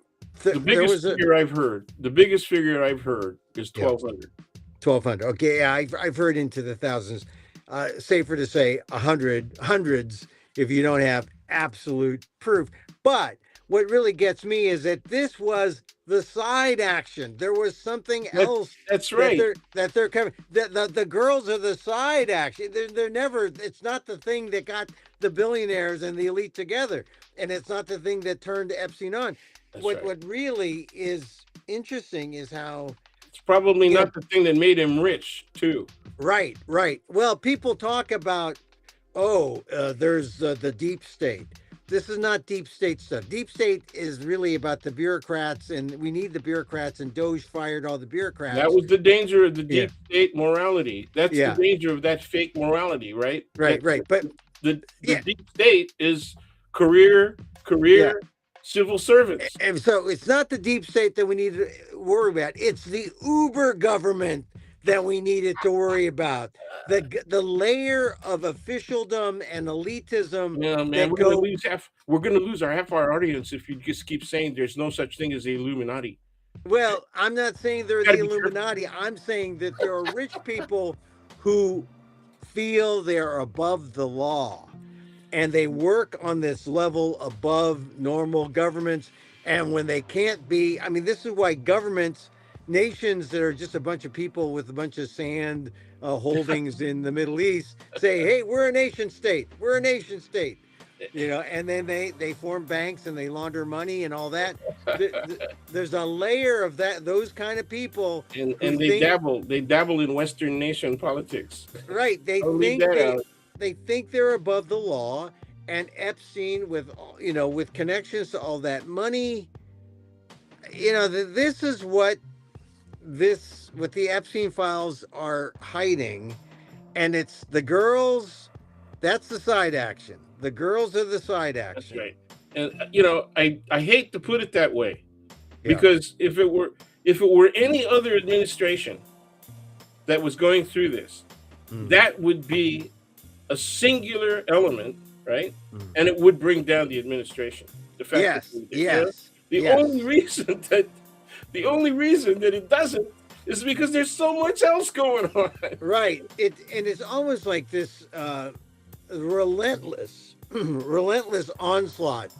biggest figure I've heard. The biggest figure I've heard is 1,200. 1,200. Okay, yeah, I've heard into the thousands. Safer to say hundreds if you don't have absolute proof. But what really gets me is that this was the side action. There was something else. That's right. That they're coming. The girls are the side action. They're never. It's not the thing that got the billionaires and the elite together, and it's not the thing that turned Epstein on. What really is interesting is how it's probably not the thing that made him rich too. Right. Well, people talk about, there's the deep state. This is not deep state stuff. Deep state is really about the bureaucrats, and we need the bureaucrats, and Doge fired all the bureaucrats. That was the danger of the deep state morality. That's the danger of that fake morality, right? Right. But the deep state is career civil servants. And so it's not the deep state that we need to worry about. It's the Uber government that we needed to worry about. The layer of officialdom and elitism. Yeah, man, we're going to lose our half our audience if you just keep saying there's no such thing as the Illuminati. Well, I'm not saying they're the Illuminati. I'm saying that there are rich people who feel they're above the law, and they work on this level above normal governments. And when they can't be, I mean, this is why nations that are just a bunch of people with a bunch of sand holdings in the Middle East say, hey, we're a nation state. And then they form banks and they launder money and all that. There's a layer of those kind of people. And they dabble in Western nation politics. Right. They think they're above the law, and Epstein with connections to all that money, this is what the Epstein files are hiding. And it's the girls, that's the side action. The girls are the side action. That's right. And I hate to put it that way, because if it were, if it were any other administration that was going through this, that would be a singular element, right? And it would bring down the administration. The fact that Yes, yes, the yes. only reason that it doesn't is because there's so much else going on. Right. It's almost like this relentless, relentless onslaught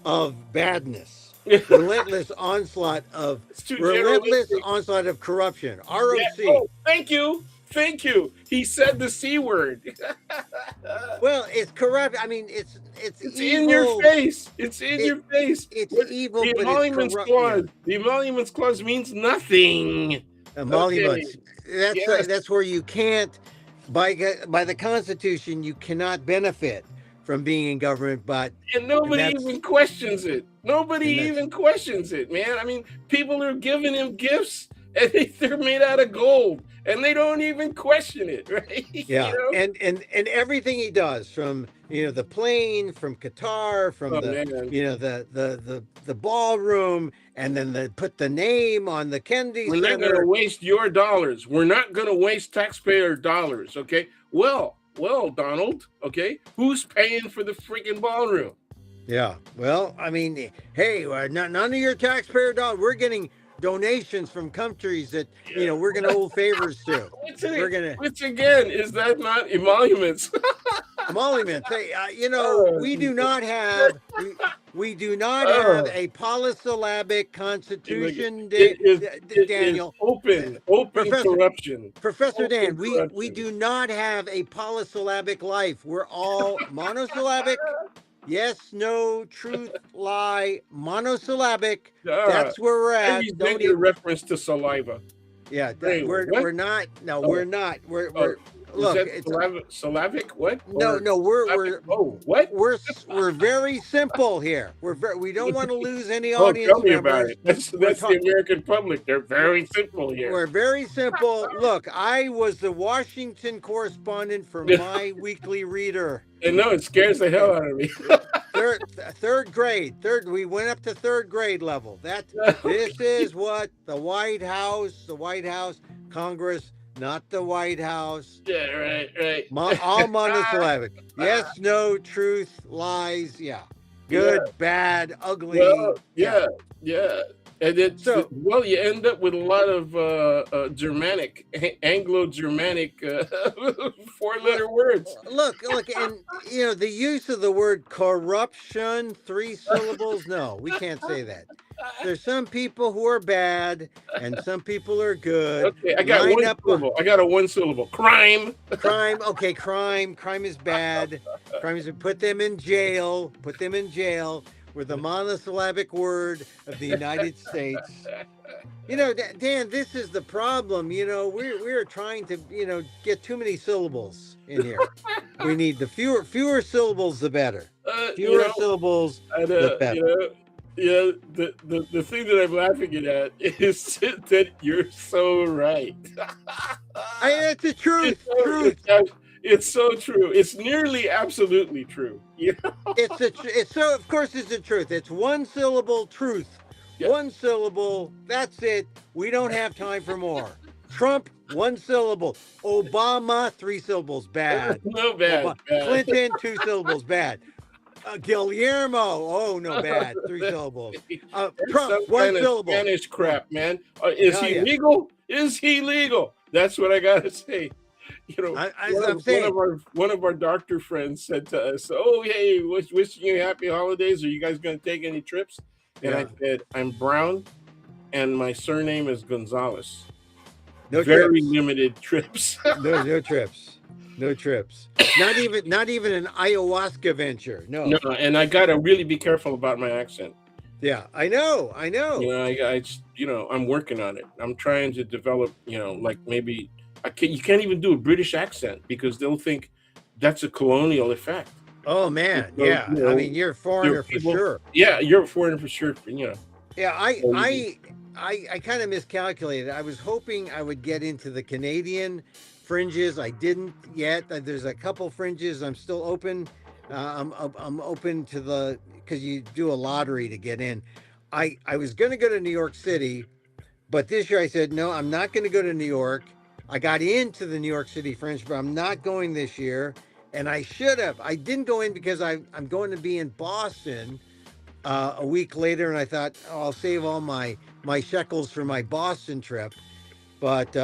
of badness, relentless onslaught of It's too relentless generalistic. onslaught of corruption. Yeah. ROC. Oh, thank you. Thank you. He said the C word. Well, it's corrupt. I mean, it's It's evil. in your face. It's in It- your face. It's What- evil, the but it's emoluments corrupt. clause. The emoluments clause means nothing. Emoluments. Yes. That's where you can't, by the Constitution, you cannot benefit from being in government. But And nobody that's- even questions it. Nobody And that's- even questions it, man. I mean, people are giving him gifts and they're made out of gold and they don't even question it, right? yeah, You know? and everything he does, from the plane, from Qatar, from Oh, the man. the ballroom, and then put the name on the Kennedy We're not going Center. to waste your dollars. We're not going to waste taxpayer dollars, okay? Well, Donald, okay? Who's paying for the freaking ballroom? Yeah. Well, I mean, hey, none of your taxpayer dollars. We're getting donations from countries that we're going to owe favors to. We're gonna Which again, is that not emoluments? emoluments. Hey, we do not have we do not have a polysyllabic constitution, Daniel. Open Professor- corruption. Professor Open Dan, we corruption. do not have a polysyllabic life. We're all monosyllabic. Yes, no, truth, lie, monosyllabic. That's where we're I at. resent Don't your even, reference to saliva. yeah, Wait, what? we're not. No, we're not. We're Is look. that It's, syllabic? What? no, Or no. We're what? we're very simple here. We don't want to lose any Oh, audience tell me members. about it. That's the American public. They're very simple here. We're very simple. Look, I was the Washington correspondent for my weekly reader. And no, it scares the hell out of me. Third grade. We went up to third grade level. This is what the White House, Congress, not the White House. Yeah, right. All monosyllabic. Yes, no, truth, lies. Yeah. Good, bad, ugly. Well, yeah. And it's So- you end up with a lot of Germanic, Anglo-Germanic 4-letter words. Look, and the use of the word corruption, 3 syllables. No, we can't say that. There's some people who are bad, and some people are good. Okay, I got Line one up- syllable. I got a 1 syllable. Crime. Crime. Okay, crime. Crime is bad. Crime is put them in jail. With the monosyllabic word of the United States. Dan, this is the problem. We're trying to, get too many syllables in here. We need the fewer syllables, the better. Fewer syllables, the better. The thing that I'm laughing at is that you're so right. It's the truth. It's so true. It's nearly absolutely true. It's so. Of course, it's the truth. It's 1 syllable truth. Yeah. 1 syllable. That's it. We don't have time for more. Trump, 1 syllable. Obama, 3 syllables. Bad. No, bad. Clinton, 2 syllables. Bad. Guillermo, oh no, bad. 3 syllables. Trump, Some 1 kind of syllable. Spanish crap, man. Is Hell he yeah. legal? Is he legal? That's what I gotta say. One of our doctor friends said to us, "Oh, hey, wishing you happy holidays. Are you guys going to take any trips?" And I said, "I'm brown, and my surname is Gonzalez. No Very trips. limited trips." No trips. No trips. Not even an ayahuasca venture. No. No, and I gotta really be careful about my accent. Yeah, I know. I'm working on it. I'm trying to develop, like maybe you can't even do a British accent because they'll think that's a colonial effect. Oh man, So, yeah. I mean, you're a foreigner for people- sure. Yeah, you're a foreigner for sure. Yeah, I kind of miscalculated. I was hoping I would get into the Canadian fringes. I didn't yet. There's a couple fringes. I'm still open. I'm open to because you do a lottery to get in. I was going to go to New York City, But this year I said, no, I'm not going to go to New York. I got into the New York City Fringe, but I'm not going this year. And I should have. I didn't go in because I'm going to be in Boston a week later, and I thought, oh, I'll save all my shekels for my Boston trip. But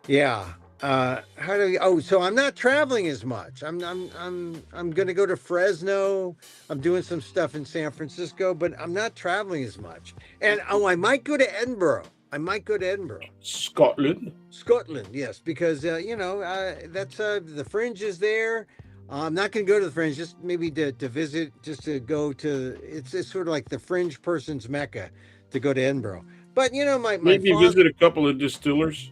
yeah, how do we? Oh, so I'm not traveling as much. I'm going to go to Fresno. I'm doing some stuff in San Francisco, but I'm not traveling as much. And oh, I might go to Edinburgh. I might go to Edinburgh. Scotland. Scotland, yes, because that's the Fringe is there. I'm not going to go to the Fringe, just maybe to visit, just to go to. It's sort of like the Fringe person's mecca to go to Edinburgh. But my Maybe father, visit a couple of distillers.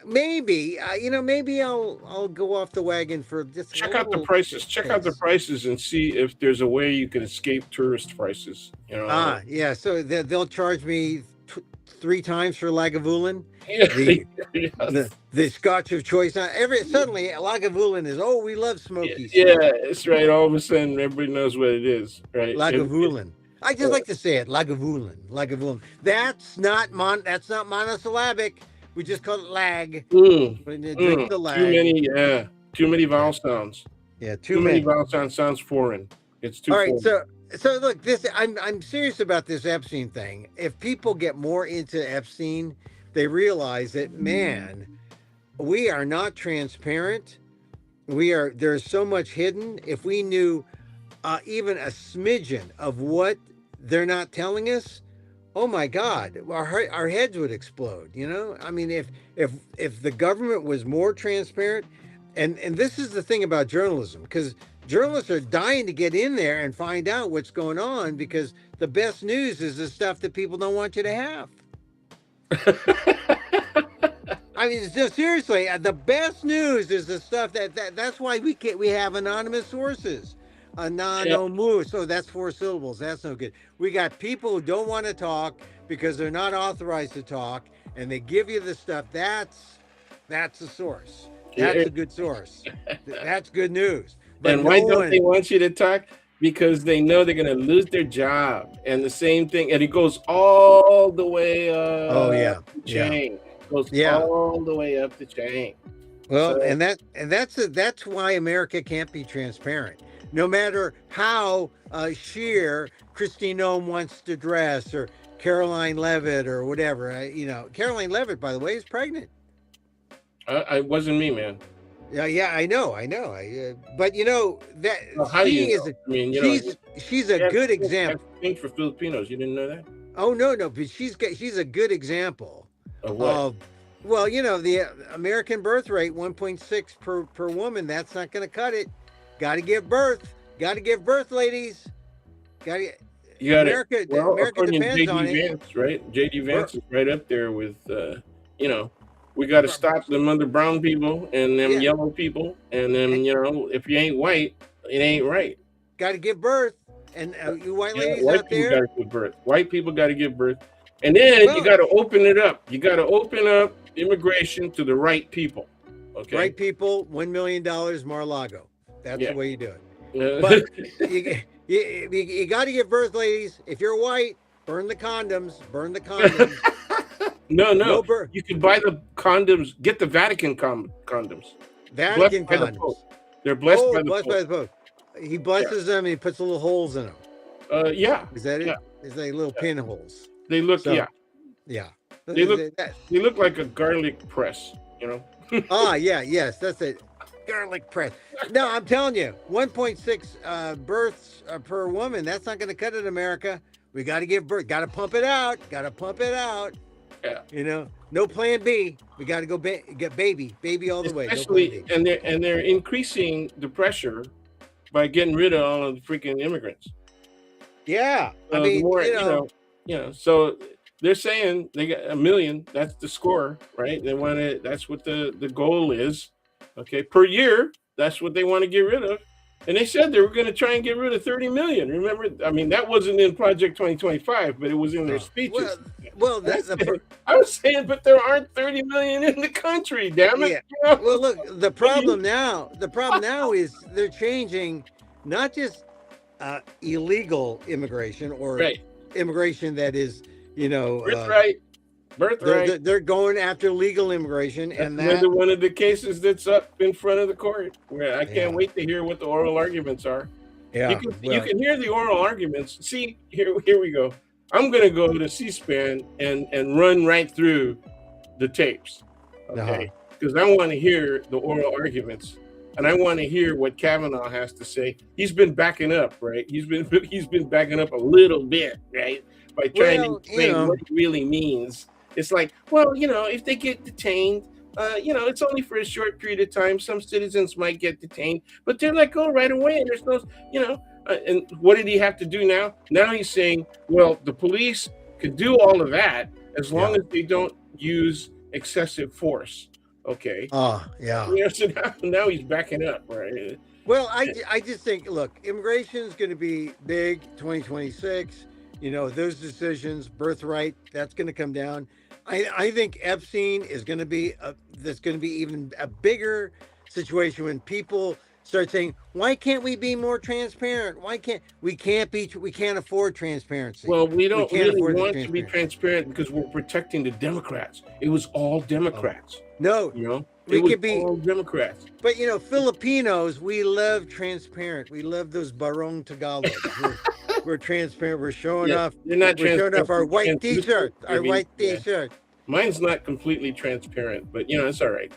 maybe maybe I'll go off the wagon for just a Check out the little prices. Check out the taste. prices and see if there's a way you can escape tourist prices. Yeah, so they'll charge me 3 times for Lagavulin. Yeah, The yes. the Scotch of choice. Now, suddenly Lagavulin is, oh, we love smoky Yeah, stuff. it's right. All of a sudden, everybody knows what it is, right? Lagavulin. I just Uh, like to say it, Lagavulin, Lagavulin. That's not monosyllabic. We just call it lag. When you drink the too lag. many. Yeah, too many Yeah, vowel sounds. yeah, Too too many many. vowel sounds sounds foreign. It's too All right, foreign. so look, this I'm serious about this Epstein thing. If people get more into Epstein, they realize that, man, we are not transparent. There's so much hidden. If we knew even a smidgen of what they're not telling us, oh my God, our heads would explode. I mean, if the government was more transparent, and this is the thing about journalism, because journalists are dying to get in there and find out what's going on, because the best news is the stuff that people don't want you to have. I mean, seriously, the best news is the stuff that's why we have anonymous sources. Yeah, Anonymous. So that's 4 syllables. That's no good. We got people who don't want to talk because they're not authorized to talk, and they give you the stuff. That's a source. That's yeah. a good source. That's good news. But And no why don't they one. want you to talk? Because they know they're going to lose their job. And the same thing, and it goes all the way Oh up yeah, the yeah, chain. Goes yeah. all the way up the chain. Well, So that's why America can't be transparent. No matter how sheer Christine Nome wants to dress, or Caroline Levitt, or whatever. Caroline Levitt, by the way, is pregnant. I wasn't me, man. Yeah, yeah, I know, I know. But that Well, how do you she is, know? I mean, she's a you have good to have example. to think for Filipinos. You didn't know that? Oh no, but she's a good example Of what? of, well, the American birth rate, 1.6 per woman. That's not going to cut it. Got to give birth. Got to give birth, ladies. Got to. You got it. America, Well, America according to depends on JD it. Vance, right? JD Bir- Vance is right up there with, you know, we got to stop them other brown people and them Yeah, yellow people. And then, if you ain't white, it ain't right. got to give birth. And you white Yeah, ladies white out people got there, to give birth. White people got to give birth. And then you well, got to open it up. You got to open up immigration to the right people. Okay. right people, $1 million, Mar-a-Lago. That's Yeah. the way you do it. Uh, But you got to give birth, ladies. If you're white, burn the condoms. Burn the condoms. no, No no. birth. You can buy the condoms. Get the Vatican condoms. Blessed Vatican by the condoms. Pope. They're blessed Oh, by the blessed by Pope. the Pope. He Yeah. blesses them and he puts little holes in them. Yeah. Is that Yeah. it? Is they little Yeah. pinholes? They look. So Yeah. yeah. They look. That- They look like a garlic press. yeah, yes, that's it. Garlic press. No, I'm telling you, 1.6 births per woman. That's not going to cut it, America. We got to give birth. Got to pump it out. Got to pump it out. Yeah. No plan B. We got to go get baby all the way. No plan Especially, B. and they're increasing the pressure by getting rid of all of the freaking immigrants. Yeah, I The mean, more. So they're saying they got 1 million. That's the score, right? They want to. That's what the goal is. Okay, per year. That's what they want to get rid of. And they said they were going to try and get rid of 30 million. Remember? I mean, that wasn't in Project 2025, but it was in their speeches. well, I was saying, but there aren't 30 million in the country. Damn it! yeah. Well, look, the problem now is they're changing not just illegal immigration, or Right. immigration that is, Birthright. Birthright. They're going after legal immigration, That's and that another one of the cases that's up in front of the court. Where I can't yeah, wait to hear what the oral arguments are. yeah. You Well, can hear the oral arguments. See, here we go. I'm gonna go to C-SPAN and run right through the tapes, uh-huh. okay? Because I want to hear the oral arguments, and I want to hear what Kavanaugh has to say. He's been backing up, right? He's been backing up a little bit, right, by trying to Well, explain what he really means. It's like, well, if they get detained, it's only for a short period of time. Some citizens might get detained, but they're let go right away, and there's no, and what did he have to do now? Now he's saying, well, the police could do all of that as long yeah. as they don't use excessive force. Okay. Oh, yeah. So now he's backing up, right? Well, I just think, look, immigration is going to be big 2026. Those decisions, birthright, that's going to come down. I think Epstein is going to be that's going to be even a bigger situation when people start saying, why can't we be more transparent? Why can't we can't afford transparency? Well, we don't can't really afford the want to be transparent because we're protecting the Democrats. It was all Democrats. No, It was could be all Democrats. But Filipinos, we love transparent. We love those barong Tagalogs. We're transparent. We're showing off. You're not We're showing off our transparent. white T-shirt. Our white T-shirt. Mine's not completely transparent, but it's all right.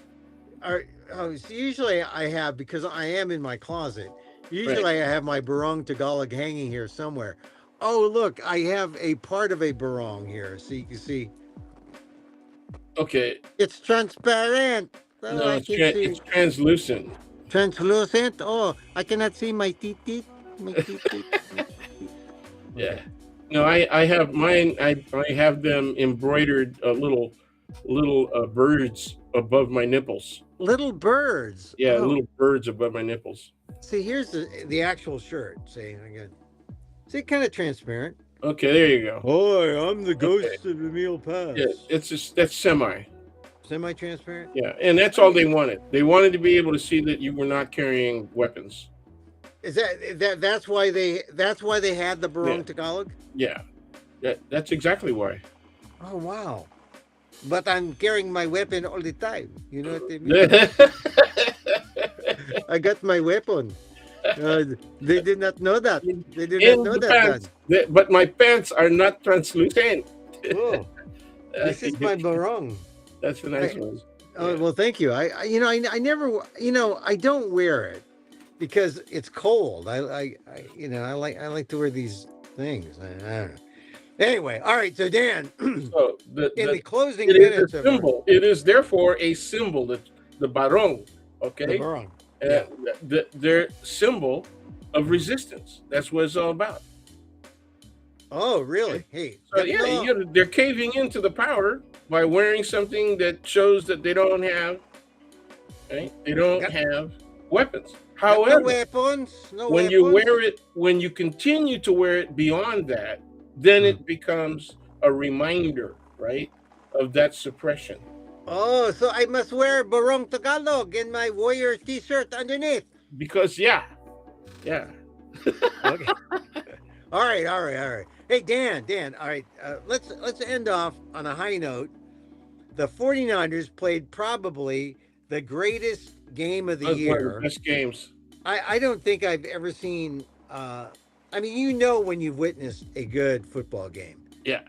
So usually I have, because I am in my closet. Usually I have my barong Tagalog hanging here somewhere. Oh, look, I have a part of a barong here, so you can see. Okay. It's transparent. So No, it's translucent. Translucent. Oh, I cannot see my teeth. My teeth. Yeah. No, I have mine. I have them embroidered little birds above my nipples. Little birds. Yeah, little birds above my nipples. See, here's the actual shirt. See, again. See, kind of transparent. Okay, there you go. Boy, I'm the ghost of Emil Pass. Yeah, that's semi-transparent. Yeah, and that's all they wanted. They wanted to be able to see that you were not carrying weapons. Is that's why they had the barong Tagalog? Yeah, that's exactly why. Oh wow! But I'm carrying my weapon all the time. You know what I mean? I got my weapon. They did not know that. They did not know that. But my pants are not translucent. Oh, this is my barong. That's a nice one. Oh well, thank you. I never I don't wear it because it's cold. I like to wear these things. I don't know. Anyway, all right. So Dan, so in the closing minutes, it is therefore a symbol, the barong. Okay, the barong. Their symbol of resistance. That's what it's all about. Oh, really? Hey, so they're caving into the power by wearing something that shows that they don't have. Okay? They don't have weapons. However, when you wear it, when you continue to wear it beyond that, then it becomes a reminder, right, of that suppression. Oh, so I must wear barong Tagalog and my warrior T-shirt underneath. Because yeah. Okay. All right. Hey, Dan. All right, let's end off on a high note. The 49ers played probably the greatest game of the year. One of the best games. I don't think I've ever seen. I mean, when you've witnessed a good football game. Yeah.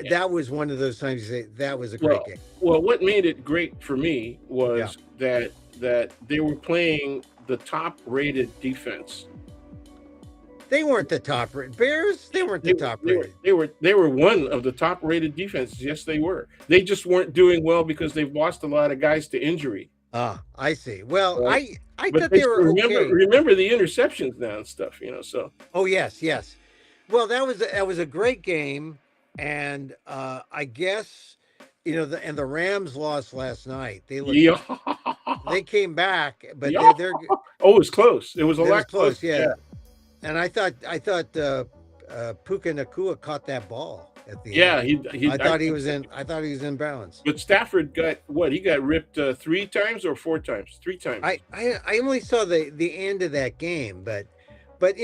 That was one of those times you say that was a great game. Well, what made it great for me was that they were playing the top-rated defense. They weren't the top rated Bears. They weren't the top rated. They were one of the top rated defenses. Yes, they were. They just weren't doing well because they've lost a lot of guys to injury. Ah, I see. Well, I but thought they were remember the interceptions now and stuff. So. Oh yes. Well, that was a great game, and I guess and the Rams lost last night. They looked. They came back, but they're. Oh, it was close. It was a lot close. Yeah. And I thought Puka Nacua caught that ball at the end. I thought he was in balance. But Stafford got what? He got ripped 3 times or 4 times? 3 times. I only saw the end of that game, but the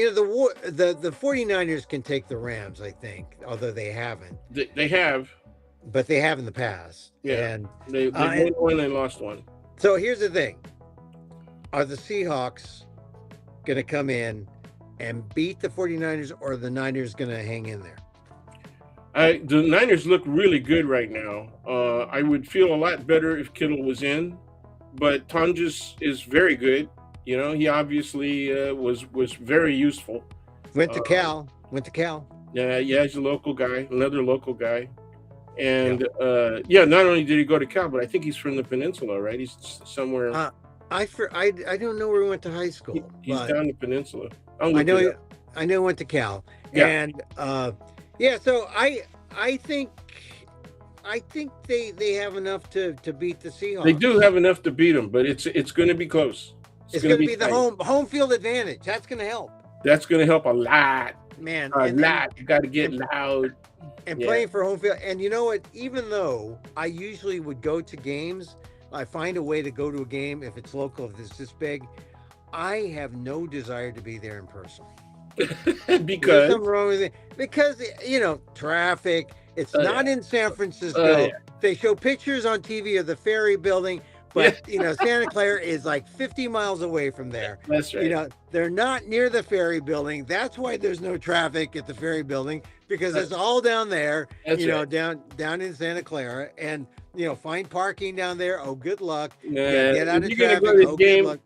49ers can take the Rams, I think, although they haven't. They have. but they have in the past. Yeah, And they won one and lost one. so here's the thing: are the Seahawks going to come in and beat the 49ers, or are the Niners going to hang in there? The Niners look really good right now. I would feel a lot better if Kittle was in, but Tonjes is very good. You know, he obviously was very useful. Went to Uh, Cal. Went to Cal. yeah, he's a local guy, another local guy. Yeah. And yeah, not only did he go to Cal, but I think he's from the peninsula, right? He's somewhere. I don't know where he went to high school. He's but down the peninsula. I know he went to Cal. Yeah. And yeah, so I think they have enough to beat the Seahawks. They do have enough to beat them, but it's going to be close. It's going to be the tight. home field advantage. That's going to help. That's going to help a lot. Man, A lot. You got to get loud. And playing for home field. And you know what? Even though I usually would go to games, I find a way to go to a game if it's local, if it's this big. I have no desire to be there in person. Because there's something wrong with it. Because traffic. It's not in San Francisco. They show pictures on TV of the Ferry Building, but Santa Clara is like 50 miles away from there. That's right. They're not near the Ferry Building. That's why there's no traffic at the Ferry Building, because it's all down there. Right. down in Santa Clara, and find parking down there. Oh, good luck. Get out of traffic. Go to oh, game, good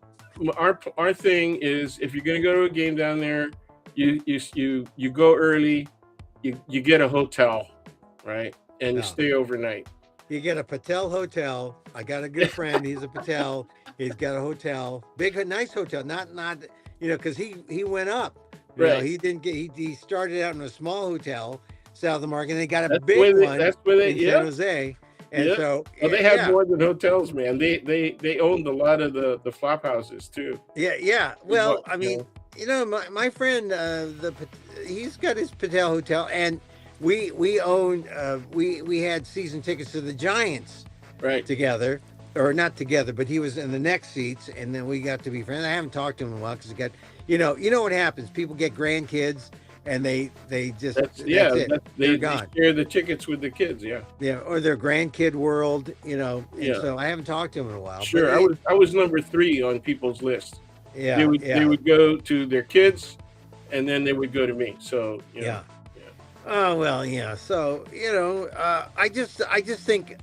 luck. Our thing is, if you're going to go to a game down there, you go early, you get a hotel, right, and you stay overnight. You get a Patel hotel. I got a good friend. He's a Patel. He's got a hotel, nice hotel. Not because he went up. Right. He didn't get. He started out in a small hotel south of the market. And they got a big one. That's where they in San Jose. And so they have more than hotels, man. They owned a lot of the flop houses too. Yeah. Well, I mean, my friend, he's got his Patel hotel, and we owned we had season tickets to the Giants together, or not together, but he was in the next seats, and then we got to be friends. I haven't talked to him in a while because he got you know what happens. People get grandkids, and they just they're gone. They share the tickets with the kids, or their grandkid world, and so I haven't talked to him in a while. Sure, I was number 3 on people's list. Yeah, they would go to their kids, and then they would go to me. So Oh well, yeah. So I just think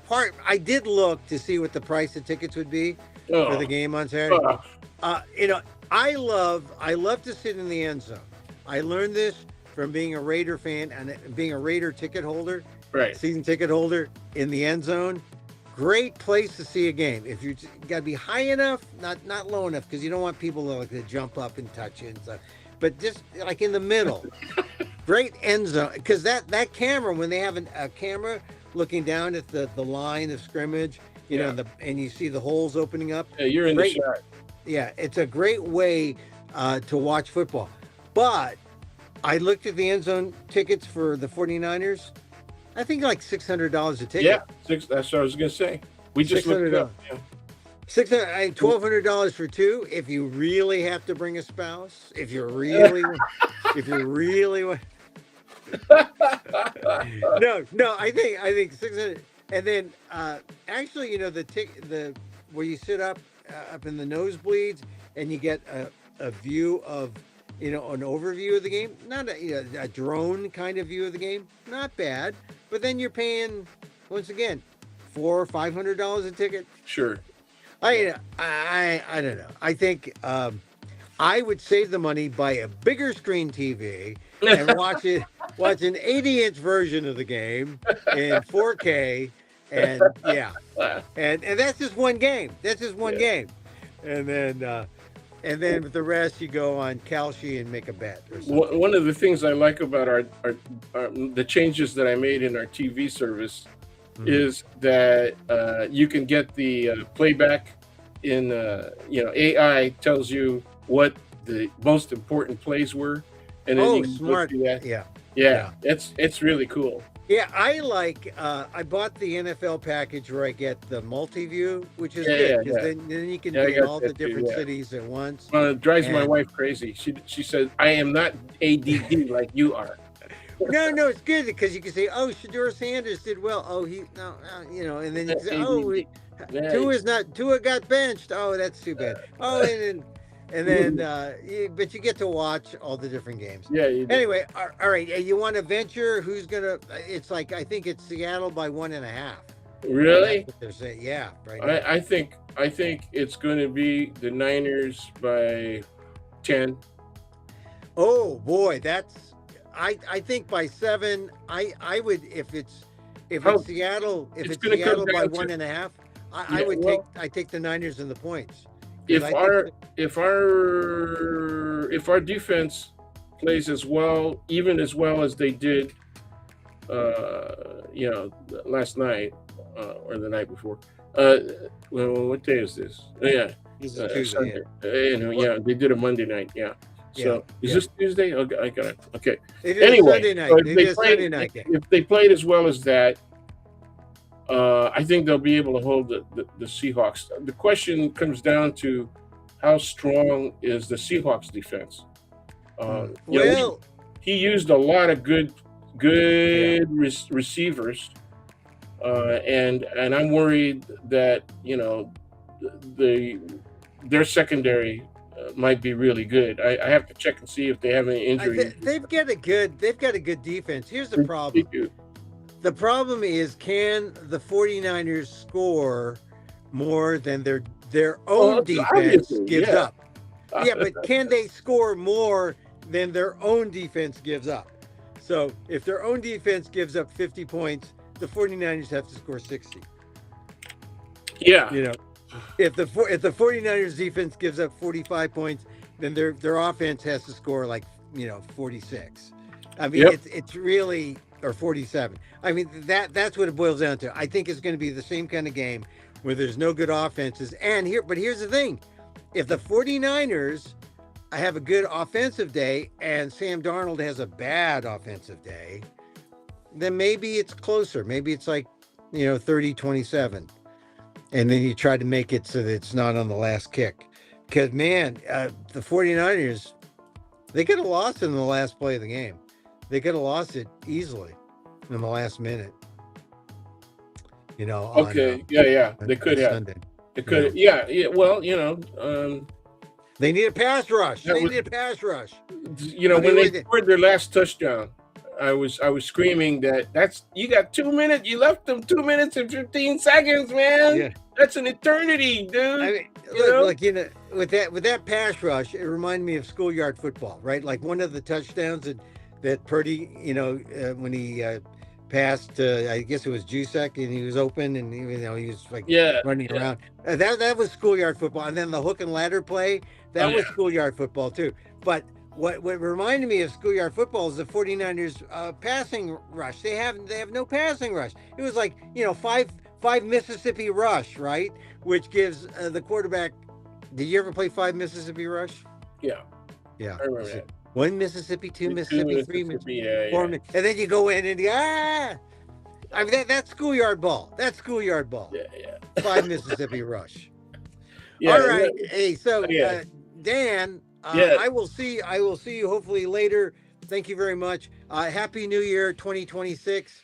I did look to see what the price of tickets would be for the game on Saturday. I love to sit in the end zone. I learned this from being a Raider fan and being a Raider ticket holder, season ticket holder in the end zone. Great place to see a game. If you got to be high enough, not low enough, because you don't want people to jump up and touch you and stuff. But just like in the middle, great end zone. Because that camera, when they have a camera looking down at the line of scrimmage, and you see the holes opening up. Yeah, you're in the shot. Yeah, it's a great way to watch football. But I looked at the end zone tickets for the 49ers. I think like $600 a ticket. Yeah, that's what I was going to say. We just looked it up. Yeah. $1,200 for 2 if you really have to bring a spouse. If you really want. No, I think 600. And then actually, the where you sit up in the nosebleeds and you get a view of an overview of the game, not a drone kind of view of the game, not bad. But then you're paying, once again, $400 or $500 a ticket. Sure. I don't know. I think I would save the money, buy a bigger screen TV, and watch an 80-inch version of the game in 4K, and and that's just one game. That's just one game, and then with the rest you go on Kalshi and make a bet or something. One of the things I like about our the changes that I made in our TV service is that you can get the playback in AI tells you what the most important plays were, and then you can smart. Go through that. Yeah, it's really cool. Yeah, I like. I bought the NFL package where I get the multi-view, which is good because then you can be in all the different cities at once. It drives my wife crazy. She says I am not ADD like you are. No, it's good because you can say, "Oh, Shador Sanders did well." Oh, and then you can say, "Oh, Yeah, Tua got benched." Oh, that's too bad. Oh, and then but you get to watch all the different games. yeah, you do. Anyway, all right. You want to venture? Who's gonna? It's like I think it's Seattle by 1.5. That's Really? what they're saying. Yeah, right now. I think it's going to be the Niners by 10. Oh boy, that's I think by 7. I would if it's How Seattle if it's it's going to come Seattle by down one to, and a half. I yeah, would take well, I take the Niners and the points because if I think our if our defense plays as well, even as well as they did, last night, or the night before. Uh, well, what day is this? Oh, yeah, this is Tuesday. Yeah. Sunday. Well, Yeah, they did a Monday night. Yeah. yeah, So is yeah. this Tuesday? Okay, I got it. Okay. They did a Anyway, Sunday so night. They did a Sunday night game. if they played as well as that, I think they'll be able to hold the Seahawks. The question comes down to how strong is the Seahawks defense? Well, He used a lot of good yeah. receivers, and I'm worried that the their secondary might be really good. I have to check and see if they have any injuries. They've got a good defense. Here's the They problem. do. The problem is, can the 49ers score more than their own Well, defense obviously, gives yeah. up? Yeah, but can they score more than their own defense gives up? So if their own defense gives up 50 points, the 49ers have to score 60. Yeah. You know, if the 49ers defense gives up 45 points, then their offense has to score like, 46. I mean, Yep. it's really or 47. I mean, that's what it boils down to. I think it's going to be the same kind of game where there's no good offenses. But here's the thing. If the 49ers have a good offensive day and Sam Darnold has a bad offensive day, then maybe it's closer. Maybe it's like, 30-27. And then you try to make it so that it's not on the last kick. Because, man, the 49ers, they could have lost it in the last play of the game. They could have lost it easily in the last minute, Okay. Yeah. They on could have. Sunday. They could. Yeah. Yeah. Well, They need a pass rush. that They was need a pass rush. I when mean, they scored their last touchdown. I was screaming that's you got 2 minutes. You left them 2 minutes and 15 seconds, man. yeah. That's an eternity, dude. I mean, You know? look, with that pass rush, it reminded me of schoolyard football, right? Like one of the touchdowns that Purdy, when he passed, I guess it was Jusek, and he was open, and he was like Yeah. running Yeah. around. That was schoolyard football, and then the hook and ladder play, Oh that was yeah. schoolyard football too. But what reminded me of schoolyard football is the 49ers passing rush. They have no passing rush. It was like five Mississippi rush, right? Which gives the quarterback. Did you ever play five Mississippi rush? Yeah. Yeah. I remember that. One Mississippi, two Mississippi, three Mississippi. Mississippi, Yeah. four, Yeah. and then you go in and I mean that's schoolyard ball. That's schoolyard ball. Yeah. Yeah. Five Mississippi rush. Yeah. All right. Hey, so Yeah. Dan, Yeah. I will see you hopefully later. Thank you very much. Happy New Year 2026.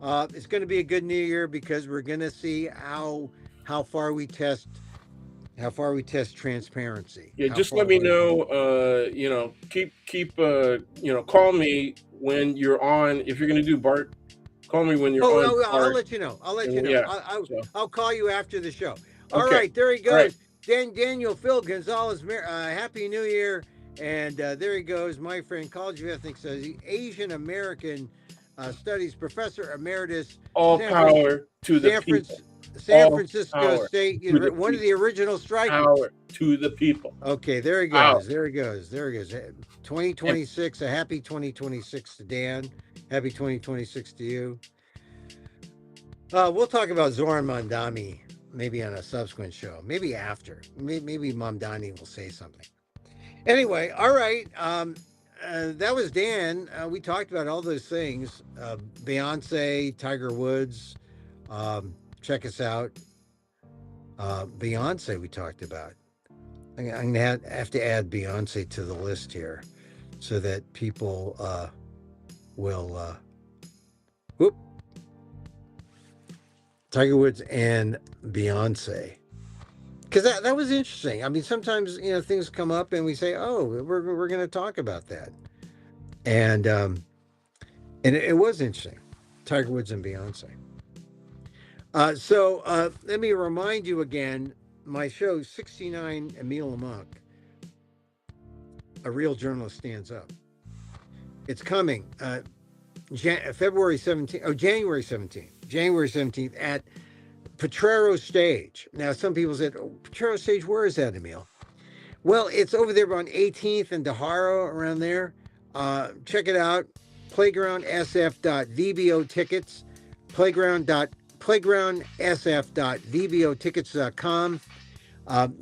It's going to be a good New Year because we're going to see how far we test transparency. Yeah, How just far let me we're- know. Keep. Call me when you're on. If you're gonna do Bart, call me when you're on. I'll Bart. let you know. I'll let you know. Yeah. I'll call you after the show. All Okay. right, there he All right. goes. Daniel Phil Gonzalez. Happy New Year. And there he goes, my friend, College of Ethics, Asian American Studies Professor Emeritus. All power to the people. San All Francisco power State, to the one of the original strikers. Power to the people. Okay, there he goes. Out. There he goes. 2026. A happy 2026 to Dan. Happy 2026 to you. We'll talk about Zoran Mondani maybe on a subsequent show. Maybe after. Maybe Mondani will say something. Anyway, all right. That was Dan. We talked about all those things. Beyonce, Tiger Woods. Check us out. Beyonce, we talked about. I'm going to have to add Beyonce to the list here so that people will, whoop, Tiger Woods and Beyonce. Because that was interesting. I mean, sometimes, things come up and we say, oh, we're going to talk about that. And it was interesting. Tiger Woods and Beyonce. So let me remind you again, my show, 69 Emil and Amok, A Real Journalist Stands Up. It's coming January 17th at Potrero Stage. Now, some people said, oh, Potrero Stage, where is that, Emil? Well, it's over there on 18th and Daharo, around there. Check it out. Playgroundsf.vbo tickets. Playgroundsf.vbotickets.com.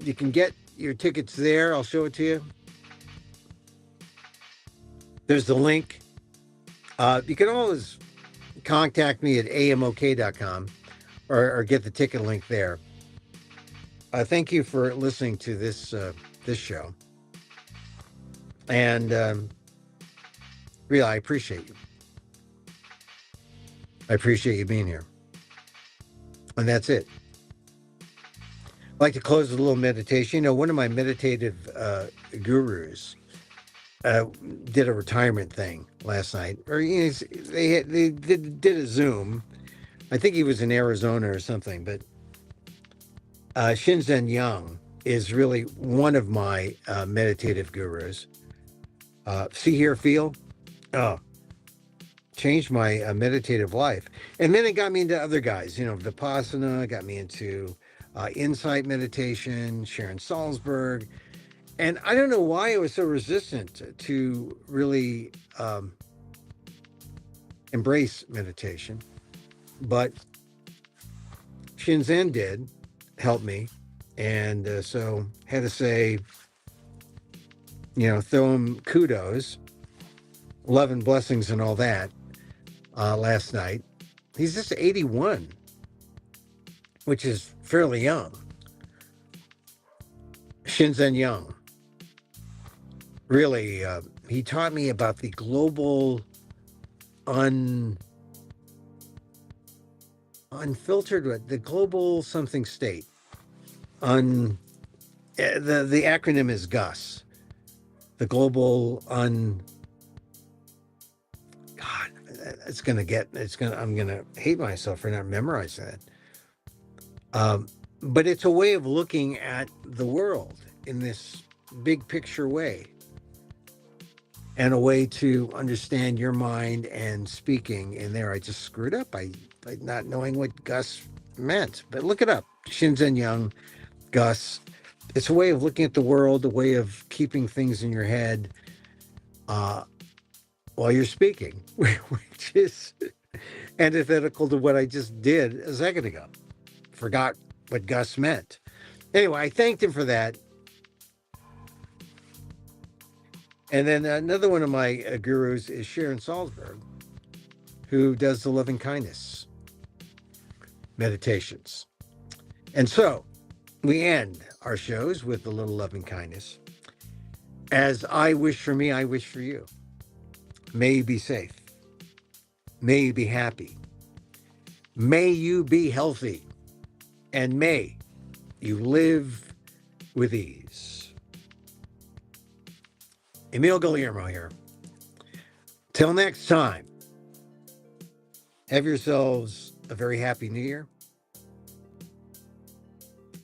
You can get your tickets there. I'll show it to you. There's the link. You can always contact me at amok.com or get the ticket link there. Thank you for listening to this show. And really, I appreciate you. I appreciate you being here. And that's it. I'd like to close with a little meditation. One of my meditative gurus did a retirement thing last night. Or they did a Zoom. I think he was in Arizona or something. But Shinzen Young is really one of my meditative gurus. See, hear, feel. Oh, changed my meditative life. And then it got me into other guys, Vipassana, got me into insight meditation, Sharon Salzberg. And I don't know why I was so resistant to really embrace meditation. But Shinzen did help me. And so had to say, throw him kudos, love and blessings and all that last night. He's just 81, which is fairly young. Shinzen Young. Really, he taught me about the global unfiltered, the global something state. The acronym is GUS. The global I'm gonna hate myself for not memorizing that. But it's a way of looking at the world in this big picture way, and a way to understand your mind and speaking. And there, I just screwed up by not knowing what GUS meant. But look it up, Shinzen Young, GUS. It's a way of looking at the world, a way of keeping things in your head while you're speaking, which is antithetical to what I just did a second ago. Forgot what GUS meant. Anyway, I thanked him for that. And then another one of my gurus is Sharon Salzberg, who does the loving kindness meditations. And so we end our shows with a little loving kindness. As I wish for me, I wish for you. May you be safe. May you be happy. May you be healthy. And may you live with ease. Emil Guillermo here. Till next time, have yourselves a very happy New Year.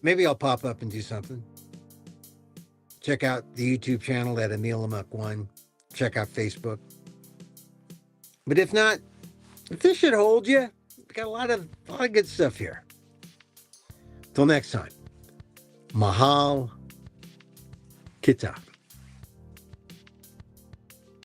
Maybe I'll pop up and do something. Check out the YouTube channel at Emil and Professor 1. Check out Facebook. But if not, if this should hold you, we got a lot of good stuff here. Till next time, Mahal Kita.